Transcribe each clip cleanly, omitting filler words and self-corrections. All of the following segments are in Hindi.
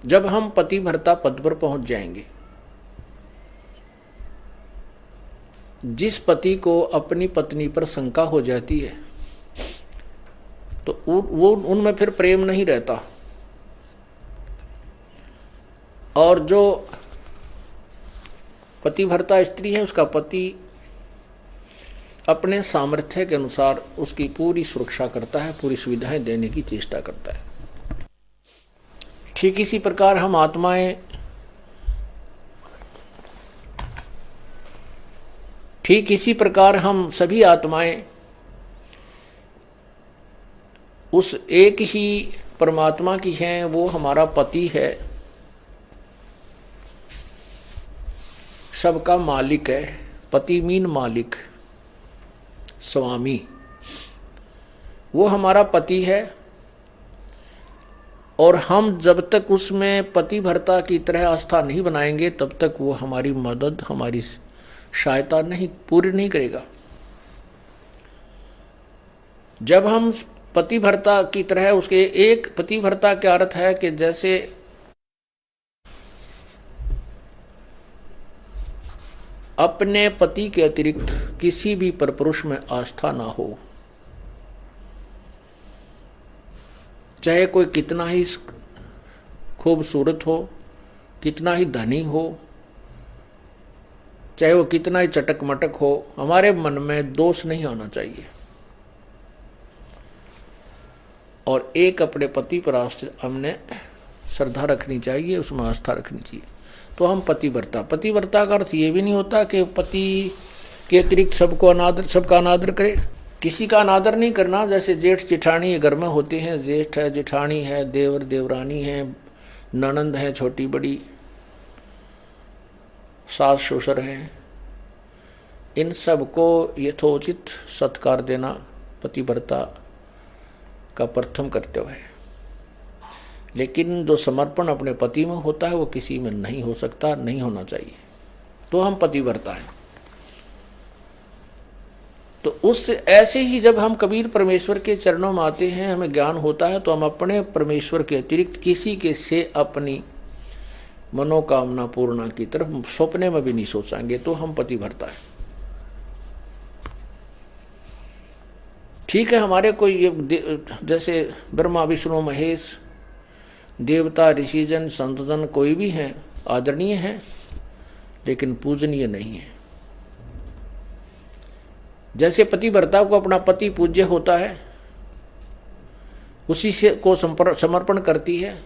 जब हम पतिव्रता पद पर पहुंच जाएंगे, जिस पति को अपनी पत्नी पर शंका हो जाती है तो वो उनमें फिर प्रेम नहीं रहता, और जो पतिव्रता स्त्री है उसका पति अपने सामर्थ्य के अनुसार उसकी पूरी सुरक्षा करता है, पूरी सुविधाएं देने की चेष्टा करता है। ठीक इसी प्रकार हम आत्माएं, ठीक इसी प्रकार हम सभी आत्माएं उस एक ही परमात्मा की हैं, वो हमारा पति है, सबका मालिक है। पति मीन मालिक, स्वामी, वो हमारा पति है। और हम जब तक उसमें पतिव्रता की तरह आस्था नहीं बनाएंगे तब तक वो हमारी मदद, हमारी सहायता नहीं पूरी नहीं करेगा। जब हम पतिव्रता की तरह उसके, एक पतिव्रता का अर्थ है कि जैसे अपने पति के अतिरिक्त किसी भी परपुरुष में आस्था ना हो, चाहे कोई कितना ही खूबसूरत हो, कितना ही धनी हो, चाहे वो कितना ही चटक मटक हो, हमारे मन में दोष नहीं आना चाहिए। और एक अपने पति पर हमने श्रद्धा रखनी चाहिए, उसमें आस्था रखनी चाहिए, तो हम पतिव्रता। पतिव्रता का अर्थ ये भी नहीं होता कि पति के अतिरिक्त सबका अनादर करे, किसी का अनादर नहीं करना। जैसे जेठ जेठानी घर में होते हैं, जेठ है, जेठानी है, देवर देवरानी है, ननंद है छोटी बड़ी, सास ससुर हैं, इन सबको यथोचित सत्कार देना पतिव्रता का प्रथम कर्तव्य है। लेकिन जो समर्पण अपने पति में होता है वो किसी में नहीं हो सकता, नहीं होना चाहिए, तो हम पतिव्रता हैं। तो उस ऐसे ही जब हम कबीर परमेश्वर के चरणों में आते हैं, हमें ज्ञान होता है, तो हम अपने परमेश्वर के अतिरिक्त किसी के से अपनी मनोकामना पूर्णा की तरफ सपने में भी नहीं सोचेंगे, तो हम पतिव्रता है। ठीक है, हमारे कोई जैसे ब्रह्मा विष्णु महेश, देवता ऋषिजन संतजन कोई भी हैं, आदरणीय हैं, लेकिन पूजनीय नहीं है। जैसे पतिव्रता को अपना पति पूज्य होता है, उसी से को समर्पण करती है,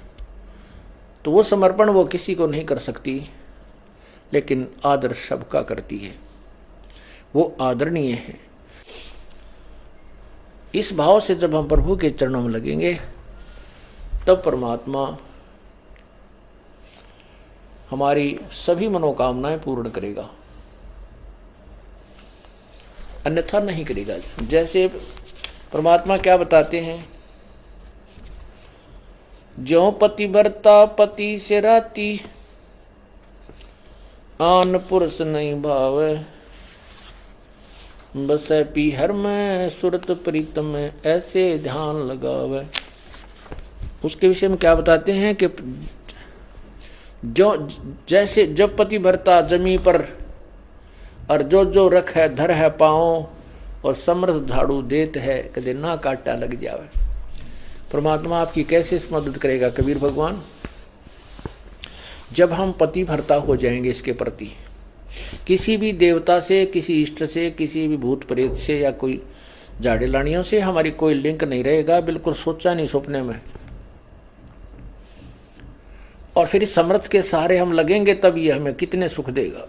तो वो समर्पण वो किसी को नहीं कर सकती, लेकिन आदर सबका करती है, वो आदरणीय है। इस भाव से जब हम प्रभु के चरणों में लगेंगे तब परमात्मा हमारी सभी मनोकामनाएं पूर्ण करेगा, अन्यथा नहीं करेगा। जैसे परमात्मा क्या बताते हैं, ज्यों पतिव्रता पति से राती, आन पुरुष नहीं भावे, बसे पीहर में सुरत प्रीतम में, ऐसे ध्यान लगावे। उसके विषय में क्या बताते हैं कि जो जैसे जब पतिव्रता जमी पर और जो रख है धर है पाँव, और समर्थ झाड़ू देत है कदे ना काटा लग जावे। परमात्मा आपकी कैसे मदद करेगा कबीर भगवान? जब हम पतिव्रता हो जाएंगे इसके प्रति, किसी भी देवता से, किसी इष्ट से, किसी भी भूत प्रेत से या कोई झाड़े लानियों से हमारी कोई लिंक नहीं रहेगा, बिल्कुल सोचा नहीं सपने में। और फिर इस समर्थ के सहारे हम लगेंगे तब ये हमें कितने सुख देगा।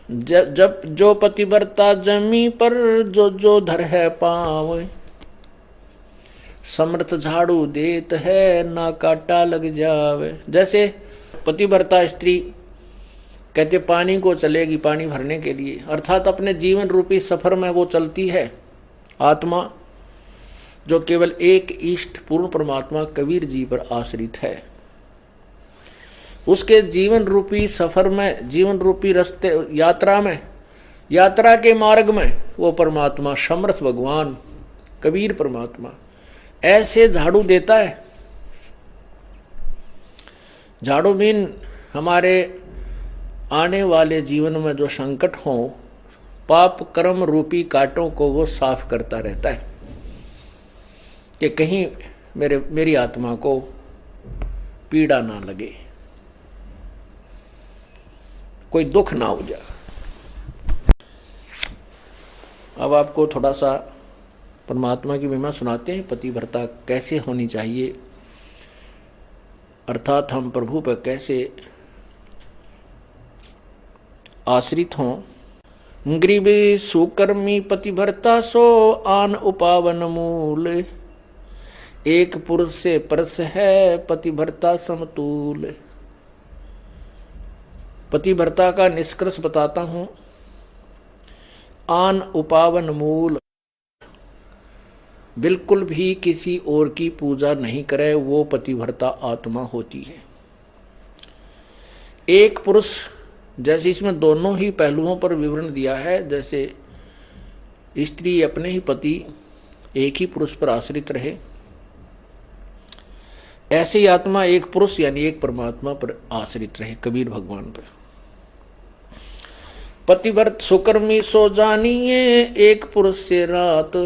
जब जो पतिव्रता जमी पर जो धर है पाँव, समर्थ झाड़ू देत है ना काटा लग जावे। जैसे पतिव्रता स्त्री कहते पानी को चलेगी पानी भरने के लिए, अर्थात अपने जीवन रूपी सफर में वो चलती है। आत्मा जो केवल एक इष्ट पूर्ण परमात्मा कबीर जी पर आश्रित है, उसके जीवन रूपी सफर में, जीवन रूपी रास्ते यात्रा में, यात्रा के मार्ग में वो परमात्मा समर्थ भगवान कबीर परमात्मा ऐसे झाड़ू देता है झाड़ू मीन हमारे आने वाले जीवन में जो संकट हो, पाप कर्म रूपी कांटों को वो साफ करता रहता है कि कहीं मेरी आत्मा को पीड़ा ना लगे, कोई दुख ना हो जाए। अब आपको थोड़ा सा परमात्मा की महिमा सुनाते हैं, पतिव्रता कैसे होनी चाहिए, अर्थात हम प्रभु पर कैसे आश्रित हों। ग्रीवे सुकर्मी पतिव्रता सो आन उपावन मूल, एक पुरुष से परस है पतिव्रता समतूल। पतिव्रता का निष्कर्ष बताता हूं। आन उपावन मूल, बिल्कुल भी किसी और की पूजा नहीं करे, वो पतिव्रता आत्मा होती है। एक पुरुष, जैसे इसमें दोनों ही पहलुओं पर विवरण दिया है, जैसे स्त्री अपने ही पति एक ही पुरुष पर आश्रित रहे, ऐसे ही आत्मा एक पुरुष यानी एक परमात्मा पर आश्रित रहे, कबीर भगवान पर। पतिव्रत सुकर्मी सो जानिए, एक पुरुष से रात,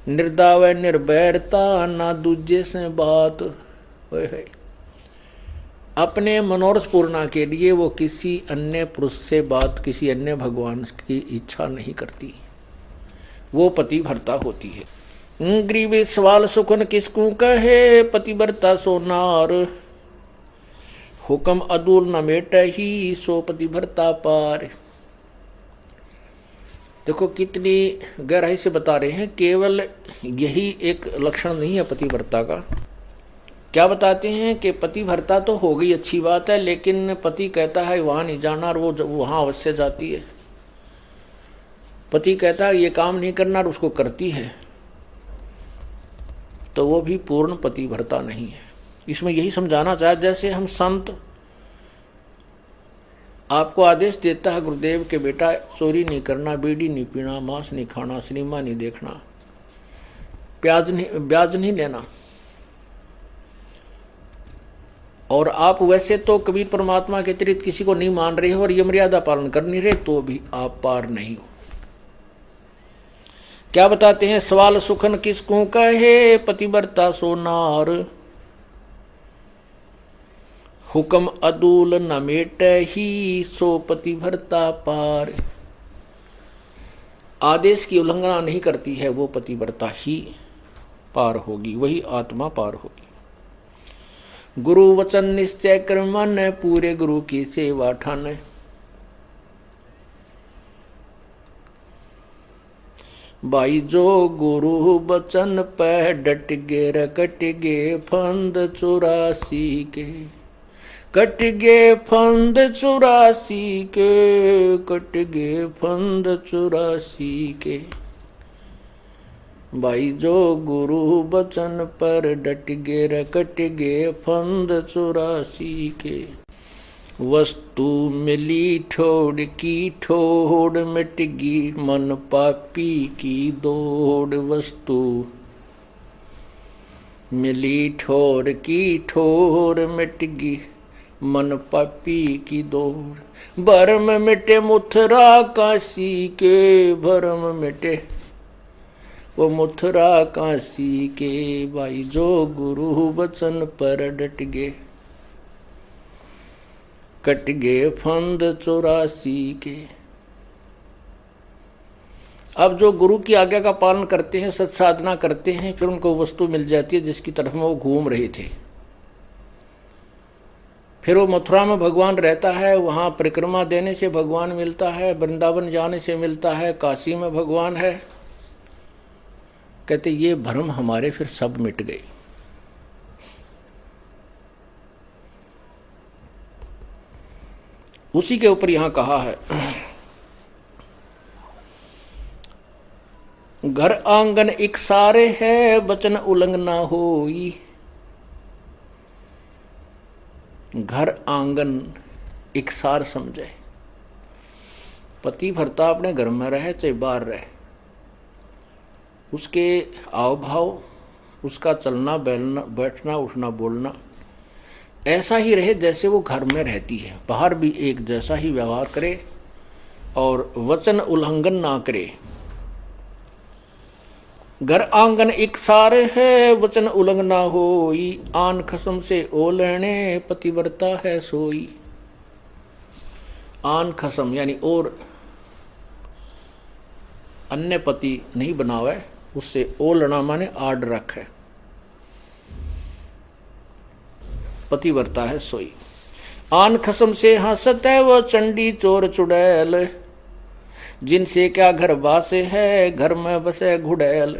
निर्दाव निर्भैरता ना दूजे से बात। अपने मनोरथ पूर्णा के लिए वो किसी अन्य पुरुष से बात, किसी अन्य भगवान की इच्छा नहीं करती, वो पतिव्रता होती है। ग्रीवे सवाल सुखन किसकू कहे, पतिव्रता सो नार, हुक्म अदूल न मेट ही सो पतिव्रता पार। देखो कितनी गहराई से बता रहे हैं, केवल यही एक लक्षण नहीं है पतिव्रता का। क्या बताते हैं कि पतिव्रता तो हो गई, अच्छी बात है, लेकिन पति कहता है वहां नहीं जाना और वो वहां अवश्य जाती है। पति कहता है ये काम नहीं करना और उसको करती है, तो वो भी पूर्ण पतिव्रता नहीं है। इसमें यही समझाना चाहे, जैसे हम संत आपको आदेश देता है गुरुदेव के बेटा चोरी नहीं करना, बीड़ी नहीं पीना, मांस नहीं खाना, सिनेमा नहीं देखना, ब्याज नहीं लेना, और आप वैसे तो कबीर परमात्मा के अतिरिक्त किसी को नहीं मान रहे हो और ये मर्यादा पालन कर नहीं रहे, तो भी आप पार नहीं हो। क्या बताते हैं, सवाल सुखन किसको कहे, पतिव्रता सो नार, हुक्म अदूल न मेट ही सो पतिव्रता पार। आदेश की उल्लंघना नहीं करती है, वो पतिव्रता ही पार होगी, वही आत्मा पार होगी। गुरु वचन निश्चय कर मन, पूरे गुरु की सेवा ठान। भाई जो गुरु वचन पे डट गे रकट गे फंद 84 के, कट गे फंद 84 के, कट गे फंद 84 के। भाई जो गुरु बचन पर डट गे रकट गे फंद 84 के। वस्तु मिली ठोड़ की ठोड़ मिट गी, मन पापी की दौड़। वस्तु मिली ठोर की ठोर मिट गी, मन पापी की दौड़। भरम मिटे मुथरा काशी के, भरम मिटे वो मुथरा काशी के। भाई जो गुरु वचन पर डट गे, कट गे फंद 84 के। अब जो गुरु की आज्ञा का पालन करते हैं, सत्साधना करते हैं, फिर उनको वस्तु मिल जाती है जिसकी तरफ में वो घूम रहे थे। फिर वो मथुरा में भगवान रहता है, वहां परिक्रमा देने से भगवान मिलता है, वृंदावन जाने से मिलता है, काशी में भगवान है। कहते ये भ्रम हमारे फिर सब मिट गए। उसी के ऊपर यहां कहा है, घर आंगन एक सारे है, वचन उल्लंघना होई। घर आंगन एक सार समझे, पतिव्रता अपने घर में रहे चाहे बाहर रहे, उसके आव भाव, उसका चलना बैठना उठना बोलना ऐसा ही रहे जैसे वो घर में रहती है, बाहर भी एक जैसा ही व्यवहार करे और वचन उल्लंघन ना करे। घर आंगन एक सारे है, वचन उल्लंघन ना होई, आन खसम से ओलने पतिव्रता है सोई। आन खसम यानी और अन्य पति नहीं बनावे, उससे ओलना माने आड रखे, पतिव्रता है सोई। आन खसम से हंसत है वो चंडी चोर चुड़ैल, जिनसे क्या घर बासे है, घर में बसे घुड़ैल।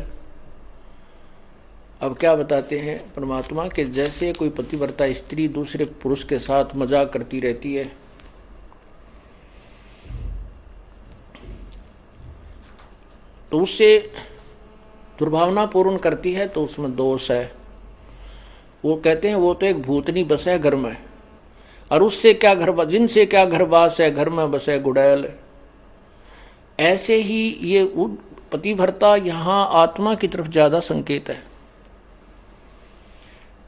अब क्या बताते हैं परमात्मा कि जैसे कोई पतिव्रता स्त्री दूसरे पुरुष के साथ मजाक करती रहती है, तो उससे दुर्भावना पूर्ण करती है, तो उसमें दोष है। वो कहते हैं वो तो एक भूतनी बस है घर में, और उससे क्या घर, जिनसे क्या घर बास है, घर में बसे गुड़ैल। ऐसे ही ये पतिव्रता यहाँ आत्मा की तरफ ज्यादा संकेत है।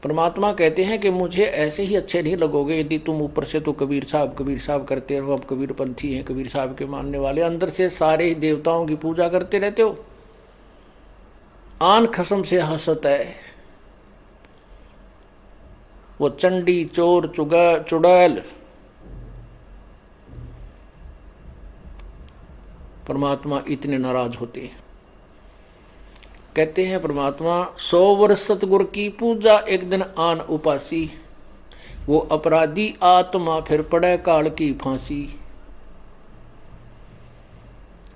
परमात्मा कहते हैं कि मुझे ऐसे ही अच्छे नहीं लगोगे यदि तुम ऊपर से तो कबीर साहब करते रहो, अब कबीर पंथी हैं, कबीर साहब के मानने वाले, अंदर से सारे ही देवताओं की पूजा करते रहते हो। आन खसम से हंसत है वो चंडी चोर चुड़ैल। परमात्मा इतने नाराज होते हैं। कहते हैं परमात्मा 100 वर्ष सतगुरु की पूजा एक दिन आन उपासी, वो अपराधी आत्मा फिर पड़े काल की फांसी।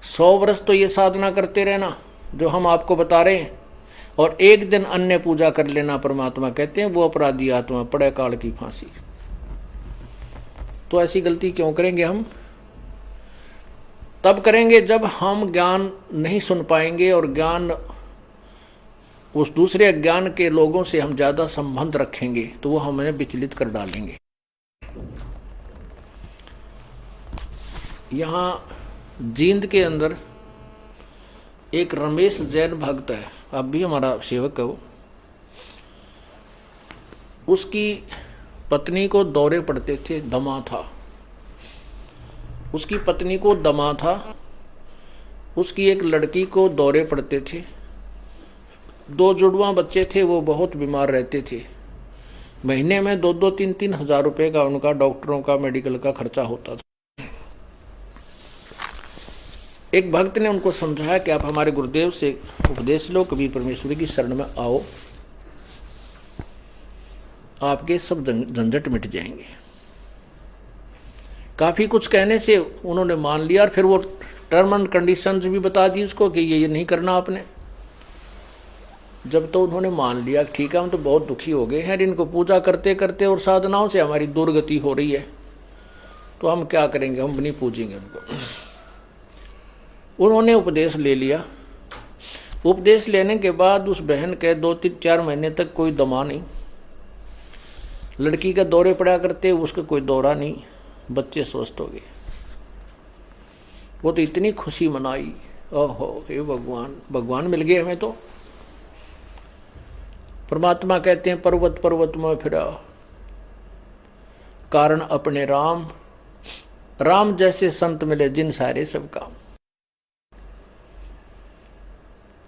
100 वर्ष तो ये साधना करते रहना जो हम आपको बता रहे हैं, और एक दिन अन्य पूजा कर लेना, परमात्मा कहते हैं वो अपराधी आत्मा पड़े काल की फांसी। तो ऐसी गलती क्यों करेंगे हम? तब करेंगे जब हम ज्ञान नहीं सुन पाएंगे और ज्ञान उस दूसरे अज्ञान के लोगों से हम ज्यादा संबंध रखेंगे, तो वो हमें विचलित कर डालेंगे। यहां जींद के अंदर एक रमेश जैन भक्त है, अब भी हमारा सेवक है वो। उसकी पत्नी को दौरे पड़ते थे, दमा था उसकी पत्नी को, दमा था उसकी। एक लड़की को दौरे पड़ते थे, 2 जुड़वा बच्चे थे, वो बहुत बीमार रहते थे। महीने में 2-2, 3-3 हजार रुपए का उनका डॉक्टरों का, मेडिकल का खर्चा होता था। एक भक्त ने उनको समझाया कि आप हमारे गुरुदेव से उपदेश लो, कबीर परमेश्वरी की शरण में आओ, आपके सब झंझट मिट जाएंगे। काफी कुछ कहने से उन्होंने मान लिया, और फिर वो टर्म एंड कंडीशंस भी बता दी उसको कि ये नहीं करना आपने। जब तो उन्होंने मान लिया ठीक है, हम तो बहुत दुखी हो गए हैं इनको पूजा करते करते और साधनाओं से हमारी दुर्गति हो रही है, तो हम क्या करेंगे, हम नहीं पूजेंगे उनको। उन्होंने उपदेश ले लिया। उपदेश लेने के बाद उस बहन के 2-3-4 महीने तक कोई दमा नहीं, लड़की का दौरे पड़ा करते, उसका कोई दौरा नहीं, बच्चे स्वस्थ हो गए। वो तो इतनी खुशी मनाई, ओहो हे भगवान, भगवान मिल गए हमें। तो परमात्मा कहते हैं पर्वत पर्वत में फिरा, कारण अपने राम, राम जैसे संत मिले जिन सारे सब काम।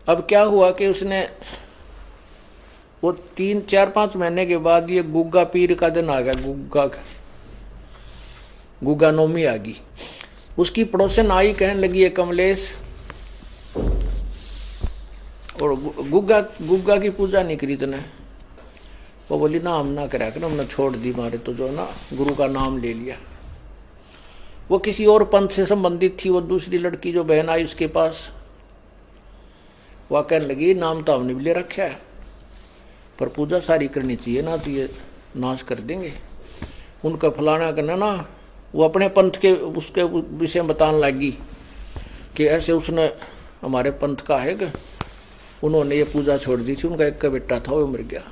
अब क्या हुआ कि उसने वो 3-4-5 महीने के बाद ये गुग्गा पीर का दिन आ गया, गुग्गा नौमी आ गई। उसकी पड़ोसन आई, कहने लगी है कमलेश, और गुग्गा की पूजा नहीं करी तूने? वो बोली ना हम ना करा कर, हमने छोड़ दी, मारे तो जो ना गुरु का नाम ले लिया। वो किसी और पंथ से संबंधित थी, वो दूसरी लड़की जो बहन आई उसके पास, वह कहने लगी नाम तो हमने भी ले रखा है, पर पूजा सारी करनी चाहिए ना, तो ये नाश कर देंगे। उनका फलाना करना ना, वो अपने पंथ के उसके विषय में बताने लगी कि ऐसे उसने हमारे पंथ का है कि उन्होंने ये पूजा छोड़ दी थी, उनका एक का बेटा था वो मर गया,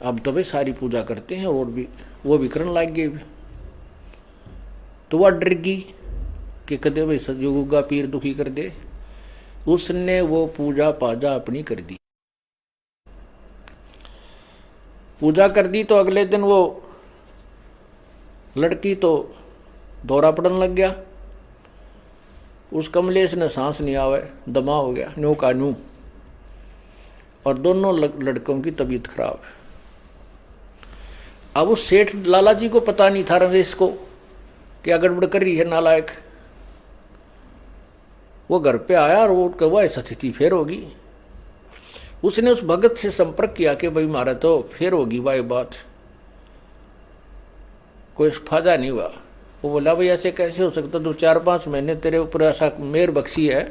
अब तो भाई सारी पूजा करते हैं और भी वो भी करने लग गए। तो वह डर गई कि कदे भाई सतयुगा पीर दुखी कर दे, उसने वो पूजा पाजा अपनी कर दी। पूजा कर दी तो अगले दिन वो लड़की तो दौरा पड़न लग गया। उस कमलेश ने सांस नहीं आवे, दमा हो गया न्यू का न्यू, और दोनों लड़कों की तबीयत खराब है। अब उस सेठ लाला जी को पता नहीं था रमेश को क्या गड़बड़ कर रही है नालायक। वो घर पे आया और वो कहा ऐसा स्थिति फिर होगी। उसने उस भगत से संपर्क किया कि भाई मारा तो फिर होगी भाई बात, कोई फायदा नहीं हुआ। वो बोला भाई ऐसे कैसे हो सकता, तो 4-5 महीने तेरे ऊपर ऐसा मेहर बख्शी है,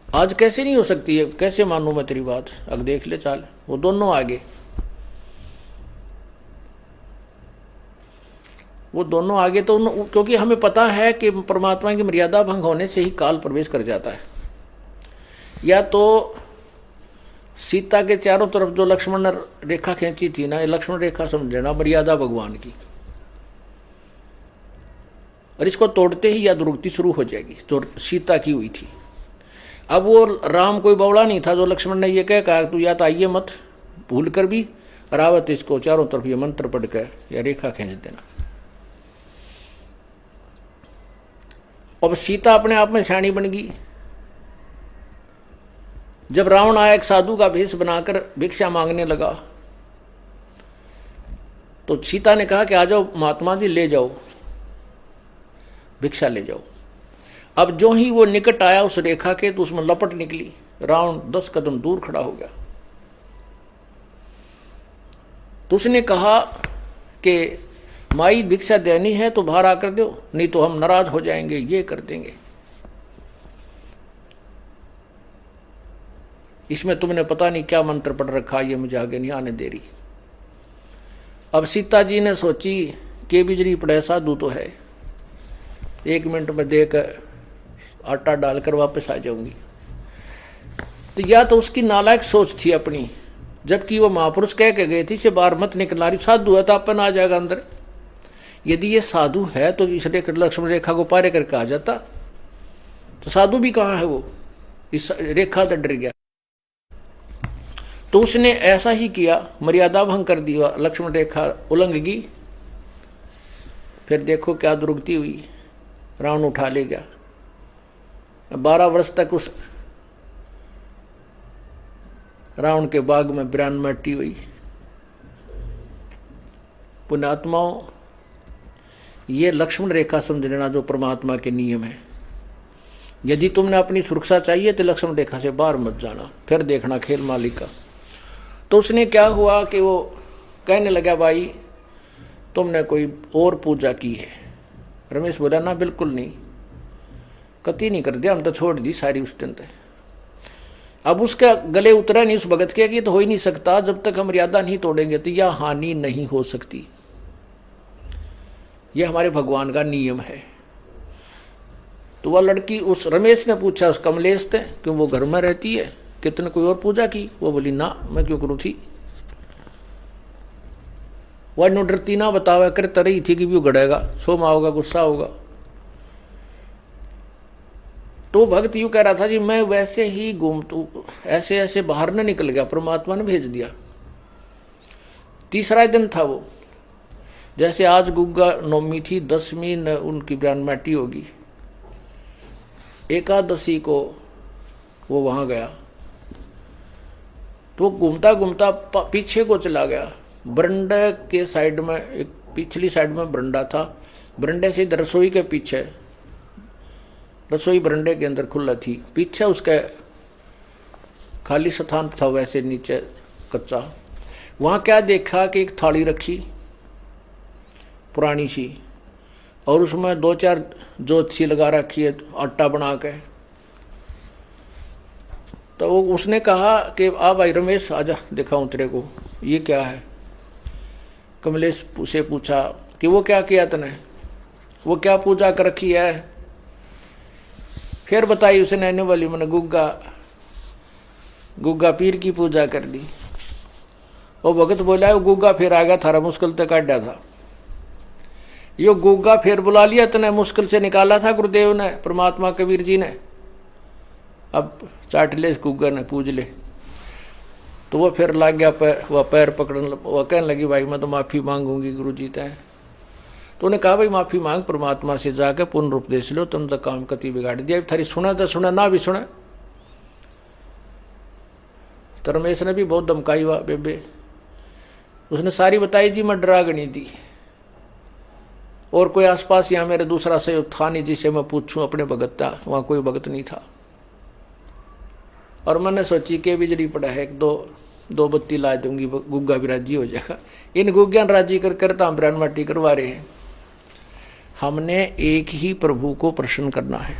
आज कैसे नहीं हो सकती है, कैसे मानूं मैं तेरी बात, अब देख ले चाल। वो दोनों आगे, वो दोनों आगे तो क्योंकि हमें पता है कि परमात्मा की मर्यादा भंग होने से ही काल प्रवेश कर जाता है। या तो सीता के चारों तरफ जो लक्ष्मण ने रेखा खींची थी ना, ये लक्ष्मण रेखा समझना मर्यादा भगवान की, और इसको तोड़ते ही या दुर्गति शुरू हो जाएगी जो सीता की हुई थी। अब वो राम कोई बौड़ा नहीं था जो लक्ष्मण ने ये कहा तू या तो आइए मत, भूल कर भी रावत इसको चारों तरफ ये मंत्र पढ़ कर या रेखा खींच देना। अब सीता अपने आप में सियाणी बन गई। जब रावण आया एक साधु का भेष बनाकर भिक्षा मांगने लगा, तो सीता ने कहा कि आ जाओ महात्मा जी, ले जाओ भिक्षा ले जाओ। अब जो ही वो निकट आया उस रेखा के, तो उसमें लपट निकली, रावण 10 कदम दूर खड़ा हो गया। तो उसने कहा कि माई भिक्षा देनी है तो बाहर आकर दो, नहीं तो हम नाराज हो जाएंगे, ये कर देंगे। इसमें तुमने पता नहीं क्या मंत्र पढ़ रखा, ये मुझे आगे नहीं आने दे रही। अब सीता जी ने सोची कि बिजली पड़े साधु तो है, 1 मिनट में देकर आटा डालकर वापस आ जाऊंगी। तो या तो उसकी नालायक सोच थी अपनी, जबकि वो महापुरुष कह के गए थे से बाहर मत निकलना, रही साधु है तो अपन आ जाएगा अंदर। यदि ये साधु है तो इस लक्ष्मण रेखा को पारे करके आ जाता, तो साधु भी कहाँ है वो, इस रेखा से डर गया। तो उसने ऐसा ही किया, मर्यादा भंग कर दिया, लक्ष्मण रेखा उल्लंघ गई। फिर देखो क्या दुर्गति हुई, रावण उठा ले गया। 12 वर्ष तक उस रावण के बाग में बिरान मट्टी हुई। पुण्यात्माओं, ये लक्ष्मण रेखा समझ लेना जो परमात्मा के नियम है। यदि तुमने अपनी सुरक्षा चाहिए तो लक्ष्मण रेखा से बाहर मत जाना, फिर देखना खेल मालिक का। तो उसने क्या हुआ कि वो कहने लगा भाई तुमने कोई और पूजा की है। रमेश बोला ना बिल्कुल नहीं, कति नहीं कर दिया, हम तो छोड़ दी सारी उस दिन तक। अब उसका गले उतरा नहीं उस भगत के कि तो हो ही नहीं सकता, जब तक हम मर्यादा नहीं तोड़ेंगे तो यह हानि नहीं हो सकती, यह हमारे भगवान का नियम है। तो वह लड़की उस रमेश ने पूछा उस कमलेश से क्यों वो घर में रहती है, कितने कोई और पूजा की? वो बोली ना मैं क्यों करूँ थी। वह डरती ना बतावा कर तरही थी कि भी गड़ेगा, सोमा होगा, गुस्सा होगा। तो भक्त यूं कह रहा था जी मैं वैसे ही घूमतू ऐसे ऐसे बाहर न निकल गया, परमात्मा ने भेज दिया। तीसरा दिन था वो, जैसे आज गुग्गा नवमी थी, 10वीं न उनकी ब्रह्मटी होगी, एकादशी को वो वहां गया। तो घूमता घूमता पीछे को चला गया, बरंडे के साइड में, एक पिछली साइड में बरंडा था, बरंडे से रसोई के पीछे, रसोई बरंडे के अंदर खुला थी, पीछे उसके खाली स्थान था वैसे नीचे कच्चा। वहां क्या देखा कि एक थाली रखी पुरानी सी, और उसमें 2-4 जोत सी लगा रखी है आटा बना के। तो वो उसने कहा कि आ भाई रमेश आजा दिखाऊं तेरे को ये क्या है। कमलेश से पूछा कि वो क्या किया तने, वो क्या पूजा कर रखी है। फिर बताई उसने आने वाली, मैंने गुग्गा पीर की पूजा कर दी। वो भगत बोला वो गुग्गा फिर आ गया, थारा मुश्किल तक काटा था। यो गुग्गा फिर बुला लिया तने, मुश्किल से निकाला था गुरुदेव ने, परमात्मा कबीर जी ने। अब चाट ले इस गुग्गा ने, पूज ले। तो वो फिर लग गया वह पैर पकड़ने, वह कहने लगी भाई मैं तो माफी मांगूंगी गुरु जी तय। तो उन्हें कहा भाई माफी मांग परमात्मा से जाके पूर्ण उपदेश लो, तुम तो काम कति बिगाड़ दिया, थारी सुना तो सुना ना भी सुना। तो रमेश ने भी बहुत धमकाई हुआ बेबे, उसने सारी बताई जी मैं डरागनी थी और कोई आसपास यहाँ मेरे दूसरा सहयोग था नहीं जिसे मैं पूछूं अपने भगत था, वहां कोई भगत नहीं था। और मैंने सोची कि बिजली पड़ा है, एक दो बत्ती ला दूंगी, गुग्गा भी राजी हो जाएगा। इन गुग्गा राजी कर तांबरान माटी करवा रहे हैं। हमने एक ही प्रभु को प्रसन्न करना है।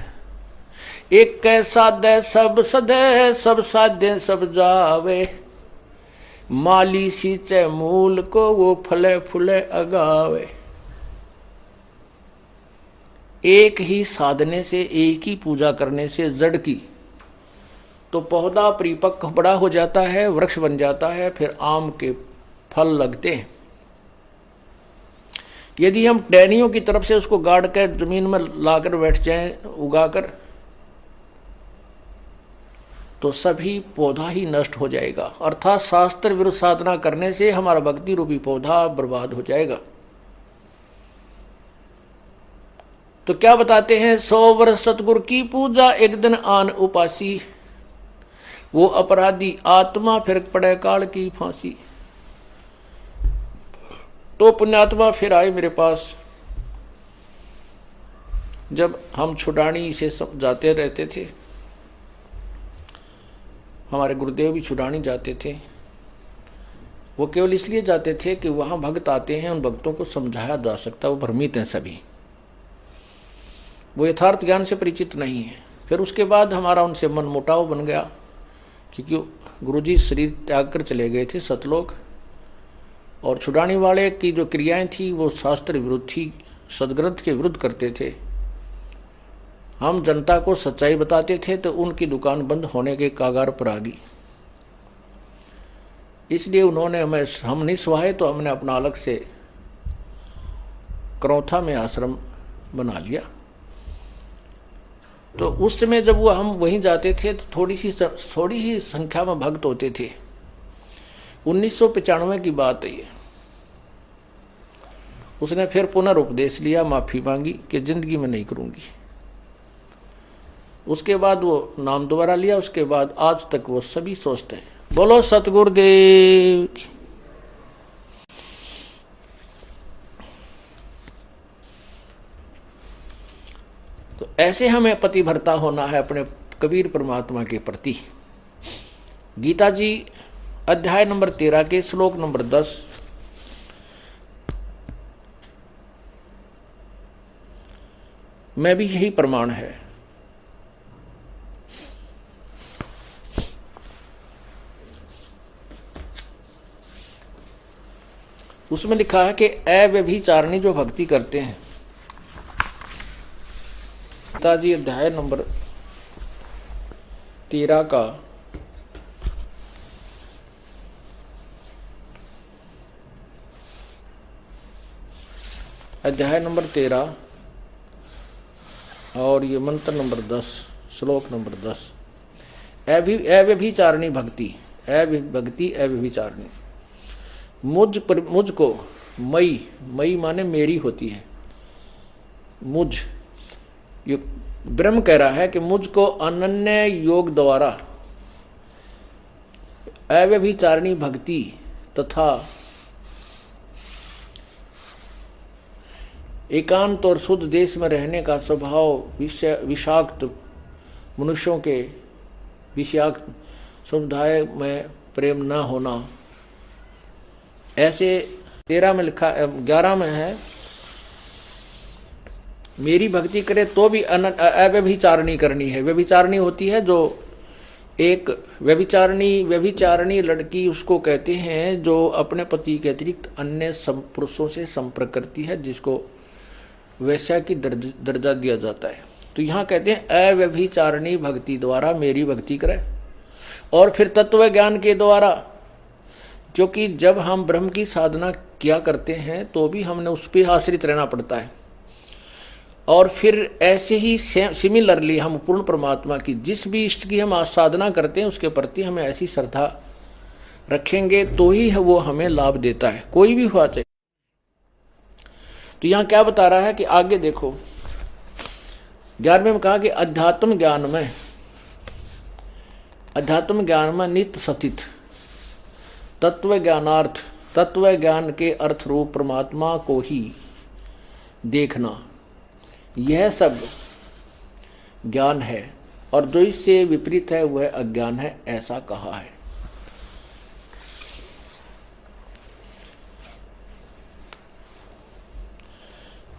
एक साधे सब सदे, सब साधे सब जावे, माली सींचे मूल को वो फले फूले अगावे। एक ही साधने से, एक ही पूजा करने से जड़ की तो पौधा परिपक्व बड़ा हो जाता है, वृक्ष बन जाता है, फिर आम के फल लगते हैं। यदि हम टहनियों की तरफ से उसको गाड़ कर जमीन में लाकर बैठ जाएं उगाकर, तो सभी पौधा ही नष्ट हो जाएगा। अर्थात शास्त्र विरुद्ध साधना करने से हमारा भक्ति रूपी पौधा बर्बाद हो जाएगा। तो क्या बताते हैं, 100 वर्ष सतगुरु की पूजा, एक दिन आन उपासी, वो अपराधी आत्मा फिर पड़े काल की फांसी। तो पुण्यात्मा फिर आए मेरे पास। जब हम छुड़ानी से जाते रहते थे, हमारे गुरुदेव भी छुड़ानी जाते थे, वो केवल इसलिए जाते थे कि वहां भक्त आते हैं, उन भक्तों को समझाया जा सकता, वो भ्रमित हैं सभी, वो यथार्थ ज्ञान से परिचित नहीं है। फिर उसके बाद हमारा उनसे मन मुटाव बन गया, क्योंकि गुरुजी शरीर त्याग कर चले गए थे सतलोक, और छुड़ाने वाले की जो क्रियाएं थी वो शास्त्र विरुद्ध थी, सदग्रंथ के विरुद्ध करते थे। हम जनता को सच्चाई बताते थे तो उनकी दुकान बंद होने के कागार पर आ गई। इसलिए उन्होंने हम नहीं सुहाए तो हमने अपना अलग से करौथा में आश्रम बना लिया। तो उस समय जब वो हम वहीं जाते थे तो थोड़ी ही संख्या में भक्त होते थे। 1995 की बात है ये। उसने फिर पुनर्उपदेश लिया, माफी मांगी कि जिंदगी में नहीं करूंगी। उसके बाद वो नाम दोबारा लिया, उसके बाद आज तक वो सभी सोचते हैं। बोलो सतगुरुदेव की। तो ऐसे हमें पतिव्रता होना है अपने कबीर परमात्मा के प्रति। गीता जी अध्याय नंबर 13 के श्लोक नंबर 10, में भी यही प्रमाण है। उसमें लिखा है कि अव्यभिचारिणी जो भक्ति करते हैं, गीता जी अध्याय नंबर 13 का अध्याय नंबर 13 और ये मंत्र नंबर 10 श्लोक नंबर 10, अव्यभिचारिणी भक्ति, भक्ति अव्यभिचारिणी। मुझको मई माने मेरी होती है, मुझ, ये ब्रह्म कह रहा है कि मुझको अनन्य योग द्वारा अव्यभिचारिणी भक्ति तथा एकांत और शुद्ध देश में रहने का स्वभाव विषाक्त मनुष्यों के विषाक्त समुदाय में प्रेम न होना, ऐसे 13 में लिखा, 11 में है मेरी भक्ति करे तो भी अव्यभिचारिणी करनी है। व्यभिचारिणी होती है जो एक व्यभिचारिणी लड़की उसको कहते हैं जो अपने पति के अतिरिक्त अन्य पुरुषों से संपर्क करती है, जिसको वैश्या की दर्जा दिया जाता है। तो यहाँ कहते हैं अव्यभिचारिणी भक्ति द्वारा मेरी भक्ति करे, और फिर तत्व ज्ञान के द्वारा, क्योंकि जब हम ब्रह्म की साधना किया करते हैं तो भी हमने उस पर आश्रित रहना पड़ता है। और फिर ऐसे ही सिमिलरली हम पूर्ण परमात्मा की जिस भी इष्ट की हम साधना करते हैं उसके प्रति हमें ऐसी श्रद्धा रखेंगे तो ही वो हमें लाभ देता है, कोई भी हुआ चाहे। तो यहां क्या बता रहा है कि आगे देखो 11वें में कहा कि अध्यात्म ज्ञान में नित्य सतित तत्व ज्ञानार्थ, तत्व ज्ञान के अर्थ रूप परमात्मा को ही देखना, यह सब ज्ञान है, और जो इससे विपरीत है वह अज्ञान है, ऐसा कहा है।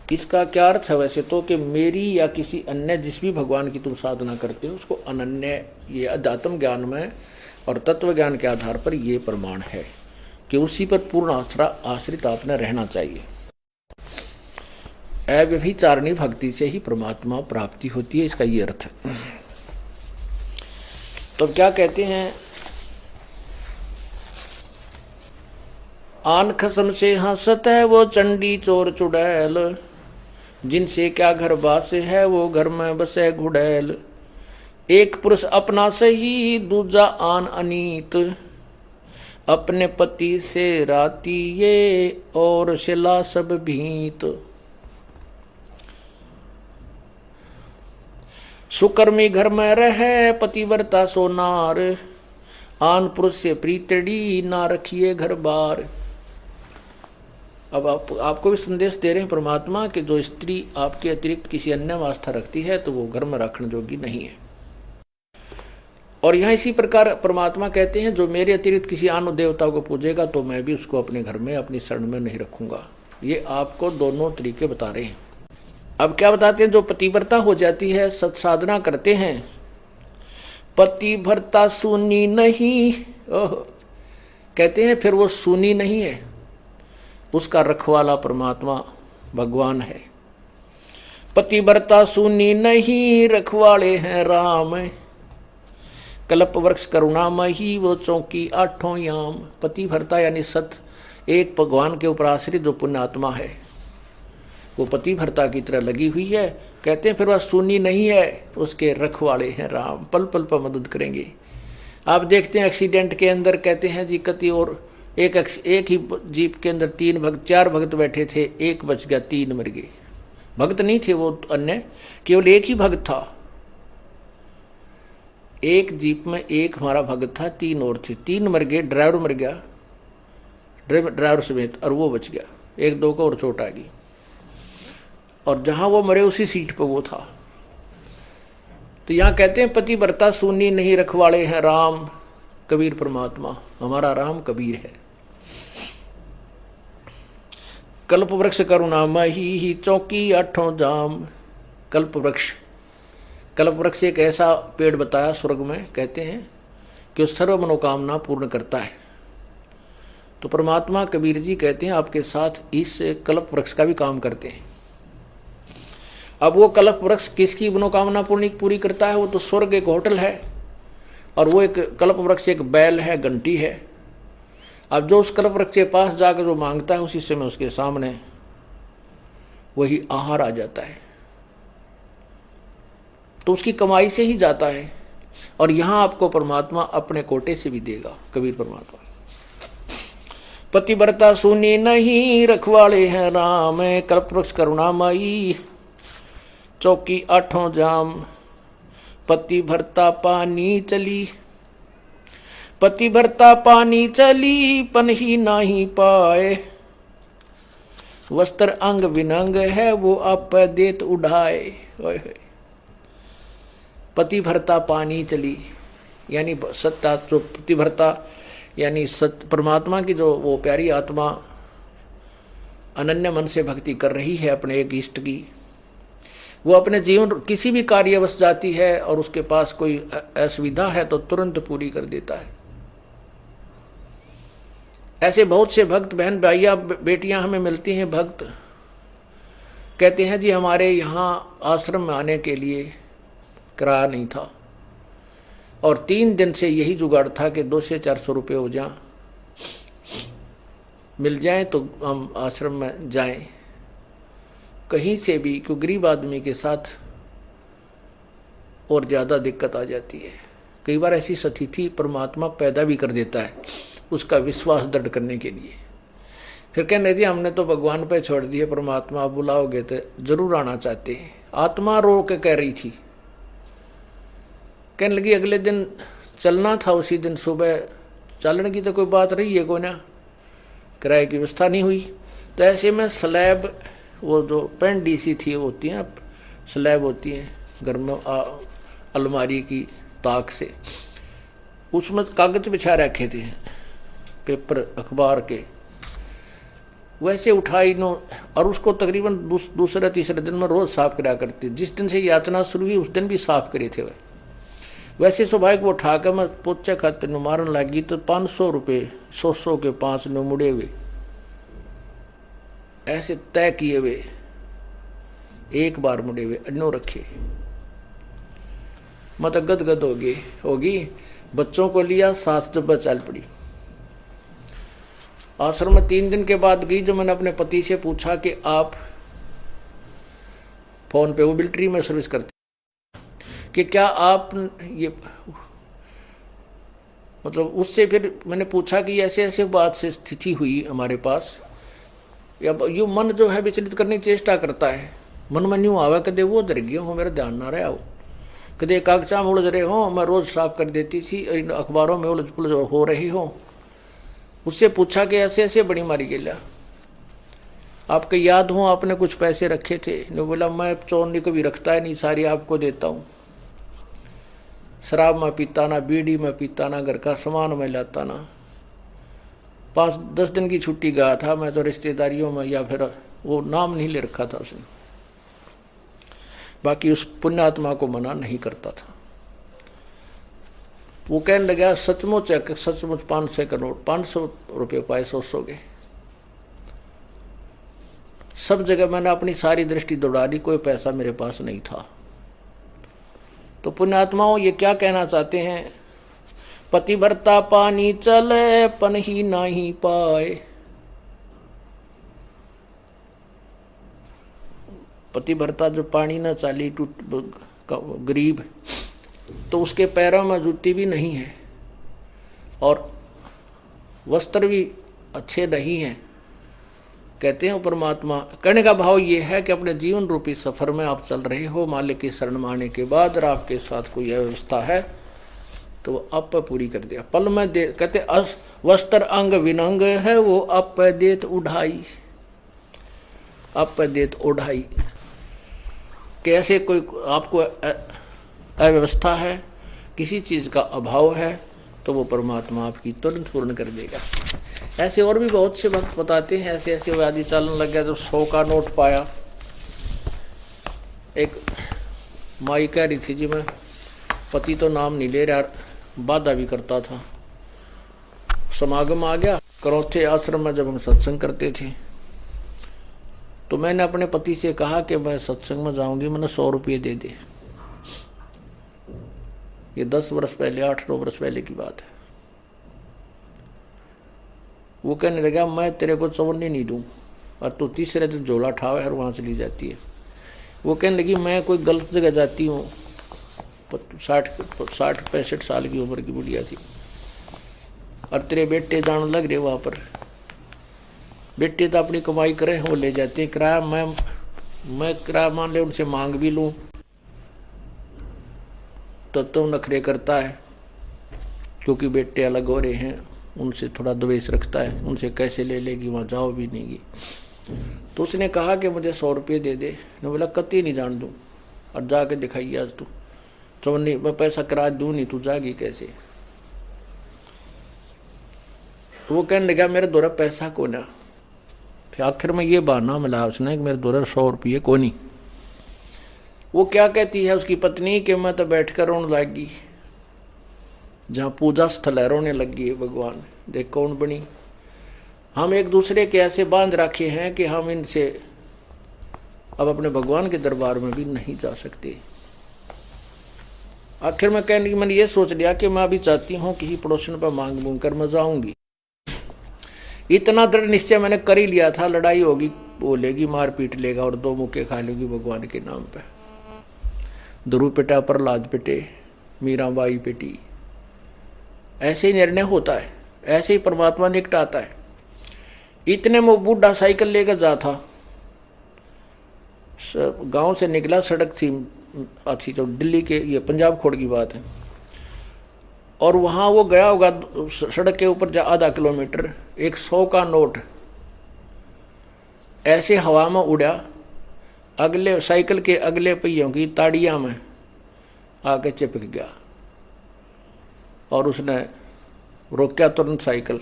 इसका क्या अर्थ है वैसे तो कि मेरी या किसी अन्य जिस भी भगवान की तुम साधना करते हो उसको अनन्य, ये अध्यात्म ज्ञान में और तत्व ज्ञान के आधार पर ये प्रमाण है कि उसी पर पूर्ण आश्रित आपने रहना चाहिए। अव्यभिचारिणी भक्ति से ही परमात्मा प्राप्ति होती है, इसका ये अर्थ है। तो क्या कहते हैं, आन खसम से हंसत है वो चंडी चोर चुड़ैल, जिनसे क्या घर बास है वो घर में बसे घुड़ैल। एक पुरुष अपना सही दूजा आन अनीत, अपने पति से राती ये और शिला सब भीत। सुकर्मी घर में रहे पतिव्रता सोनार, आन पुरुष से प्रीतड़ी ना रखिए घर बार। अब आपको भी संदेश दे रहे हैं परमात्मा कि जो स्त्री आपके अतिरिक्त किसी अन्य में आस्था रखती है तो वो घर में रखने योग्य नहीं है। और यहाँ इसी प्रकार परमात्मा कहते हैं जो मेरे अतिरिक्त किसी अन्य देवता को पूजेगा तो मैं भी उसको अपने घर में अपनी शरण में नहीं रखूंगा। ये आपको दोनों तरीके बता रहे हैं। अब क्या बताते हैं, जो पतिव्रता हो जाती है, सत्साधना करते हैं, पतिव्रता सुनी नहीं, कहते हैं फिर वो सुनी नहीं है, उसका रखवाला परमात्मा भगवान है। पतिव्रता सुनी नहीं रखवाले हैं राम, कल्प वृक्ष करुणामयी वो चौकी आठों याम। पतिव्रता यानी सत एक भगवान के ऊपर आश्रित जो पुण्यात्मा है वो पतिव्रता की तरह लगी हुई है। कहते हैं फिर वह सुनी नहीं है, उसके रखवाले हैं राम, पल पल पर मदद करेंगे। आप देखते हैं एक्सीडेंट के अंदर कहते हैं जी कति और एक ही जीप के अंदर 4 भक्त बैठे थे, एक बच गया, 3 मर गए। भक्त नहीं थे वो अन्य, केवल एक ही भक्त था। एक जीप में एक हमारा भक्त था, 3 और थे, 3 मर गए, ड्राइवर मर गया, ड्राइवर समेत, और वो बच गया, 1-2 को और चोट आ गई। और जहां वो मरे उसी सीट पर वो था। तो यहां कहते हैं पतिव्रता सुनी नहीं रखवाले हैं राम, कबीर परमात्मा, हमारा राम कबीर है। कल्प वृक्ष करुणामयी ही चौकी आठों जाम। कल्प वृक्ष एक ऐसा पेड़ बताया स्वर्ग में, कहते हैं कि वो सर्व मनोकामना पूर्ण करता है। तो परमात्मा कबीर जी कहते हैं आपके साथ इस कल्प वृक्ष का भी काम करते हैं। अब वो कल्प वृक्ष किसकी मनोकामना पूरी करता है? वो तो स्वर्ग एक होटल है, और वो एक कल्प वृक्ष एक बैल है, घंटी है। अब जो उस कल्प वृक्ष के पास जाकर जो मांगता है उसी समय उसके सामने वही आहार आ जाता है, तो उसकी कमाई से ही जाता है। और यहां आपको परमात्मा अपने कोटे से भी देगा, कबीर परमात्मा। पतिव्रता सुनी नहीं रखवाले हैं राम, कल्प वृक्ष करुणामयी चौकी आठों जाम। पतिव्रता पानी चली, पतिव्रता पानी चली पन ही नहीं पाए। वस्त्र अंग विनंग है वो आप देत उड़ाए। पतिव्रता पानी चली यानी सत्ता, जो पतिव्रता यानी सत्य परमात्मा की जो वो प्यारी आत्मा अनन्य मन से भक्ति कर रही है अपने एक इष्ट की, वो अपने जीवन किसी भी कार्यवश जाती है और उसके पास कोई असुविधा है तो तुरंत पूरी कर देता है। ऐसे बहुत से भक्त बहन भाइया बेटियां हमें मिलती हैं। भक्त कहते हैं जी हमारे यहाँ आश्रम में आने के लिए किराया नहीं था, और 3 दिन से यही जुगाड़ था कि 200 से 400 रुपये हो जाए, मिल जाए तो हम आश्रम में जाएं। कहीं से भी, क्योंकि गरीब आदमी के साथ और ज़्यादा दिक्कत आ जाती है। कई बार ऐसी स्थिति परमात्मा पैदा भी कर देता है। उसका विश्वास दृढ़ करने के लिए। फिर कहने लगी हमने तो भगवान पे छोड़ दिए, परमात्मा आप बुलाओगे तो जरूर आना चाहते हैं। आत्मा रो के कह रही थी। कहने लगी अगले दिन चलना था, उसी दिन सुबह चलने की तो कोई बात रही है को ना, किराए की व्यवस्था नहीं हुई। तो ऐसे में स्लैब, वो जो पेंडी सी थी होती है, स्लैब होती है घर में अलमारी की ताक से, उसमें कागज बिछा रखे थे पेपर अखबार के, वैसे उठाई नो और उसको तकरीबन दूसरे तीसरे दिन में रोज साफ करा करती। जिस दिन से यातना शुरू हुई उस दिन भी साफ करे थे वैसे स्वाभाविक वो उठाकर मैं पोचे खाते नु मारन लगी तो 500 रुपये 100 के 5 नो मुड़े हुए ऐसे तय किए हुए, एक बार मुड़े हुए अन्नो रखे। मत गदगद होगी। बच्चों को लिया, साथ जब चल पड़ी। आश्रम में 3 दिन के बाद गई। जब मैंने अपने पति से पूछा कि आप फोन पे, वो मिलिट्री में सर्विस करते, कि क्या आप ये मतलब, उससे फिर मैंने पूछा कि ऐसे ऐसे बात से स्थिति हुई हमारे पास, या यू मन जो है विचलित करने की चेष्टा करता है। मन में न्यू आवा कदे वो डर गया हो, मेरा ध्यान ना रहा हो, कदे कागजा में उलझ रहे हो, मैं रोज साफ कर देती थी, अखबारों में उलझ पुलझ हो रही हो। उससे पूछा कि ऐसे ऐसे बड़ी मारी गेला, आपके याद हो आपने कुछ पैसे रखे थे? ने बोला मैं चोरनी को भी रखता है नहीं, सारी आपको देता हूँ। शराब में पीता ना, बीड़ी में पीता ना, घर का सामान में लाता ना। 5-10 दिन की छुट्टी गया था मैं तो रिश्तेदारियों में, या फिर वो नाम नहीं ले रखा था उसने। बाकी उस पुण्यात्मा को मना नहीं करता था। वो कहने लगा सचमुच 500 का नोट, 500 रुपये पाए 100 के। सब जगह मैंने अपनी सारी दृष्टि दौड़ा दी, कोई पैसा मेरे पास नहीं था। तो पुण्यात्माओं ये क्या कहना चाहते हैं? पतिव्रता पानी चले पन ही नहीं पाए। पतिव्रता जो पानी न चाली गरीब, तो उसके पैरों में जूती भी नहीं है और वस्त्र भी अच्छे नहीं हैं। कहते हैं परमात्मा, कहने का भाव ये है कि अपने जीवन रूपी सफर में आप चल रहे हो, मालिक की शरण में आने के बाद आपके साथ कोई व्यवस्था है तो वो आप पर पूरी कर दिया। पल में दे, कहते वस्त्र अंग विनंग है वो आप पे देत उढ़ाई, आप पे देत उढ़ाई। कैसे कोई आपको अव्यवस्था है, किसी चीज का अभाव है, तो वो परमात्मा आपकी तुरंत पूर्ण कर देगा। ऐसे और भी बहुत से भक्त बताते हैं, ऐसे ऐसे व्याधि चलन लग गया। तो 100 का नोट पाया। एक माई कह रही थी जी मैं, पति तो नाम नहीं ले रहा, बाधा भी करता था। समागम आ गया करौथे आश्रम में, जब हम सत्संग करते थे तो मैंने अपने पति से कहा कि मैं सत्संग में जाऊंगी, मैंने 100 रुपये दे दे। ये 10 वर्ष पहले, 8-9 वर्ष पहले की बात है। वो कहने लगा मैं तेरे को चवन्नी नहीं दूं, और तू तीसरे दिन झोला ठावे और वहां चली जाती है। वो कहने लगी मैं कोई गलत जगह जाती हूँ। 60-65 साल की उम्र की बुढ़िया थी, और तेरे बेटे जान लग रहे वहां पर। बेटे तो अपनी कमाई करें, वो ले जाते हैं किराया। मैं किराया मान ले उनसे मांग भी लूं तो नखरे करता है, क्योंकि बेटे अलग हो रहे हैं, उनसे थोड़ा द्वेष रखता है, उनसे कैसे ले लेगी, वहां जाओ भी नहीं। तो उसने कहा कि मुझे 100 रुपये दे दे। ने बोला कति नहीं जान दूं, और जाके दिखाइए आज तू। तो नहीं, मैं पैसा किराया दूं नहीं, तू जागी कैसे? तो वो कहने लगा मेरे द्वारा पैसा को ना। फिर आखिर में ये बहाना मिला उसने कि मेरे द्वारा 100 रुपये को नहीं। वो क्या कहती है उसकी पत्नी कि मैं तो बैठकर रोने लगी, जहां पूजा स्थल है रोने लगी है। भगवान देख कौन बनी। हम एक दूसरे के ऐसे बांध रखे हैं कि हम इनसे अब अपने भगवान के दरबार में भी नहीं जा सकते। आखिर में कहने की मैंने ये सोच लिया कि मैं अभी चाहती हूँ किसी पड़ोसन पर मांग मूंग कर मैं जाऊंगी। इतना दृढ़ निश्चय मैंने कर ही लिया था, लड़ाई होगी, बोलेगी, मार पीट लेगा और 2 मुक्के खा लेगी भगवान के नाम पे। ध्रुव पिटा, प्रहलाद पिटे, मीराबाई पिटी। ऐसे ही निर्णय होता है, ऐसे ही परमात्मा निकट आता है। इतने में वो बूढ़ा साइकिल लेकर जा था, गांव से निकला, सड़क थी अच्छी, तो दिल्ली के, ये पंजाब खोड़ की बात है, और वहां वो गया होगा सड़क के ऊपर आधा किलोमीटर, एक 100 का नोट ऐसे हवा में उड़ा, अगले साइकिल के अगले पहियों की ताड़ियां में आके चिपक गया, और उसने रोका तुरंत साइकिल।